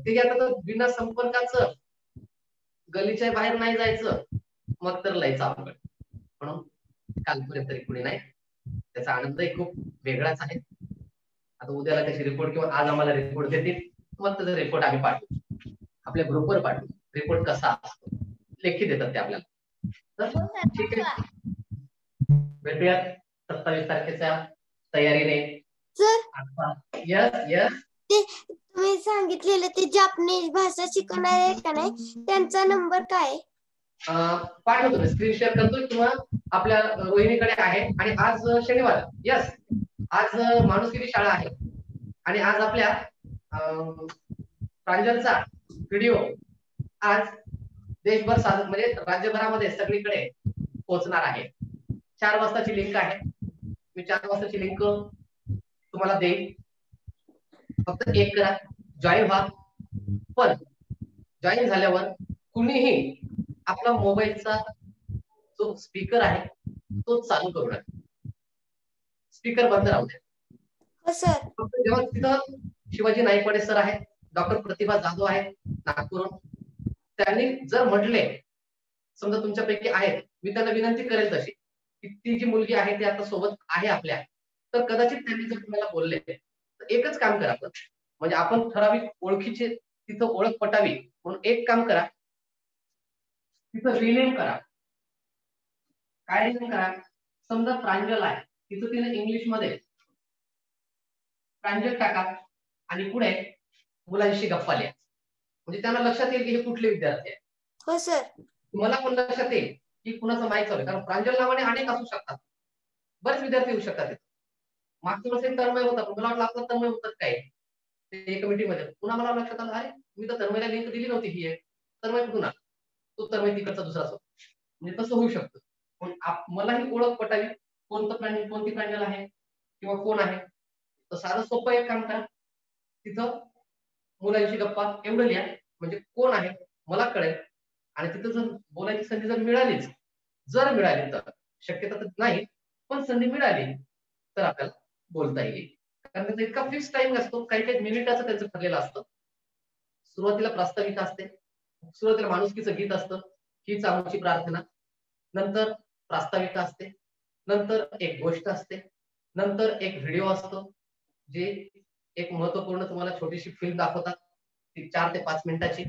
ते आता तर बिना संपर्काचं, गलीच्या बाहेर नाही जायचं, मग तर लयच अवघड. म्हणून कालपर्यंत तरी कुणी नाही. त्याचा आनंदही खूप वेगळाच आहे. आता उद्याला त्याची रिपोर्ट किंवा आज आम्हाला रिपोर्ट देतील, मग त्याचा रिपोर्ट आम्ही पाठवू, आपल्या ग्रुपवर पाठवू. रिपोर्ट कसा असतो लेखी देतात ते आपल्याला. तर ठीक आहे, भेटूयात 27 तारखेच्या तयारीने. Sir yes yes. ते तुम्ही सांगितलेलं ते जपानीज भाषा शिकवणार आहे का नाही, त्यांचा नंबर काय? पाठवतो, स्क्रीन शेअर करतो किंवा आपल्या रोहिणीकडे आहे. आणि आज शनिवार, यस आज माणुसकीची शाळा आहे आणि आज आपल्या प्रांजलचा व्हिडिओ आज देशभर म्हणजे राज्यभरामध्ये सगळीकडे पोहोचणार आहे. 4 वाजताची लिंक आहे. मी 4 वाजताची लिंक तुम्हाला देईन. फक्त एक करा, जॉईन व्हा. पण जॉईन झाल्यावर कुणीही आपला मोबाईलचा जो स्पीकर आहे तो चालू करू नका. स्पीकर बंद राहू द्या. फक्त जेव्हा तिथं शिवाजी नाईकवाडे सर आहेत, डॉक्टर प्रतिभा जाधव आहेत नागपूरहून, त्यांनी जर म्हटले, समजा तुमच्यापैकी आहेत, मी त्यांना विनंती करेल तशी की ती जी मुलगी आहे ती आता सोबत आहे आपल्या, तर कदाचित त्यांनी जर तुम्हाला बोलले तर एकच काम करा. म्हणजे आपण ठराविक ओळखीचे तिथं ओळख पटावी म्हणून एक काम करा, तिथं रिनेम करा. काय रिनेम करा? समजा प्रांजल आहे, तिथं तिने इंग्लिश मध्ये प्रांजल टाका आणि पुढे मुलांशी गप्पा लिहा. म्हणजे त्यांना लक्षात येईल की हे कुठले विद्यार्थी आहेत. हो सर. तुम्हाला पण लक्षात येईल की कुणाचं माहित चालू आहे, कारण प्रांजल नावाने अनेक असू शकतात, बरेच विद्यार्थी येऊ शकतात. मागच्या वर्षी तन्मय होता, पण मला वाटलं आपला तन्मय होतात काय ते कमिटीमध्ये. पुन्हा मला लक्षात आलं, अरे मी तर तन्मयला लिंक दिली नव्हती ही एक. तन्मय कुठून आला? तो तन्मय तिकडचा दुसरा असतो. म्हणजे तसं होऊ शकतं. पण मलाही ओळख पटावी, कोणतं प्रांजल, कोणती प्रांजल आहे किंवा कोण आहे. तर साधं सोपं एक काम करा, तिथं मुलांशी गप्पा एवढं लिहा, म्हणजे कोण आहे मला कळेल. आणि तिथं जर बोलायची संधी जर मिळाली तर, शक्यता तर नाही पण संधी मिळाली तर आपल्याला बोलता येईल. कारण त्याचा इतका फिक्स टाइम असतो, काही मिनिटाचं त्यांचं ठरलेलं असतं. सुरुवातीला प्रास्ताविका असते, सुरुवातीला माणुसकीचं गीत असतं, हीच आमची प्रार्थना. नंतर प्रास्ताविका असते, नंतर एक गोष्ट असते, नंतर एक व्हिडिओ असतो, जे एक महत्वपूर्ण तुम्हाला छोटीशी फिल्म दाखवतात, ती 4 ते 5 मिनिटाची.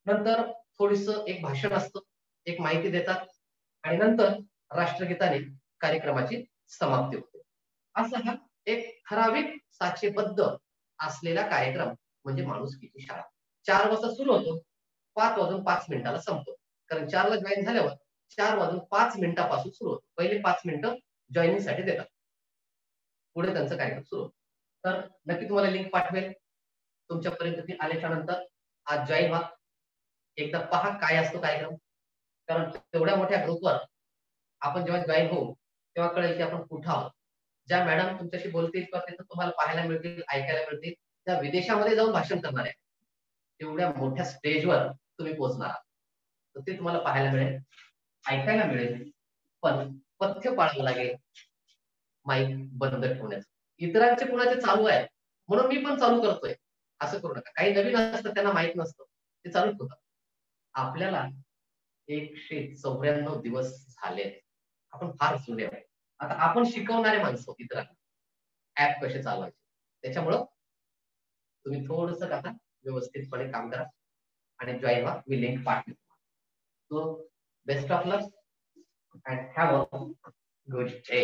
नंतर थोडीस एक भाषण असतं, एक माहिती देतात आणि नंतर राष्ट्रगीताने कार्यक्रमाची समाप्ती होते. असा हा एक ठराविक साचेबद्ध असलेला कार्यक्रम म्हणजे माणुसकीची शाळा. 4 वाजता सुरू होतो, 5 वाजून 5 मिनिटाला संपतो. कारण 4 ला जॉईन झाल्यावर 4 वाजून 5 मिनिटापासून सुरू होतो. पहिले 5 मिनिटं जॉईनिंग साठी देतात, पुढे त्यांचा कार्यक्रम सुरू होतो. तर नक्की तुम्हाला लिंक पाठवेल. तुमच्यापर्यंत ती आल्याच्या नंतर आज जॉईन व्हा, एकदा पहा काय असतो कार्यक्रम. कारण तेवढ्या मोठ्या ग्रुपवर आपण जेव्हा जॉईन होऊ तेव्हा कळेल की आपण कुठं आहोत. ज्या मॅडम तुमच्याशी बोलतील किंवा तिथं तुम्हाला पाहायला मिळतील, ऐकायला मिळतील, त्या विदेशामध्ये जाऊन भाषण करणार आहे. तेवढ्या मोठ्या स्टेजवर तुम्ही पोहोचणार आहात, तर ते तुम्हाला पाहायला मिळेल, ऐकायला मिळेल. पण पथ्य पाळावं लागेल, माईक बंद ठेवण्याचं. इतरांचे कुणाचे चालू आहे म्हणून मी पण चालू करतोय असं करू नका. काही नवीन असतं, त्यांना माहित नसतं, ते चालूच होतं. आपल्याला 194 दिवस झाले, आपण फार जुने आहे. आता आपण शिकवणारे माणसं इतरांना ऍप कसे चालवायचे. त्याच्यामुळं तुम्ही थोडस आता व्यवस्थितपणे काम करा आणि जॉईन व्हा. मी लिंक पाठवेल. So best of luck and have a good day.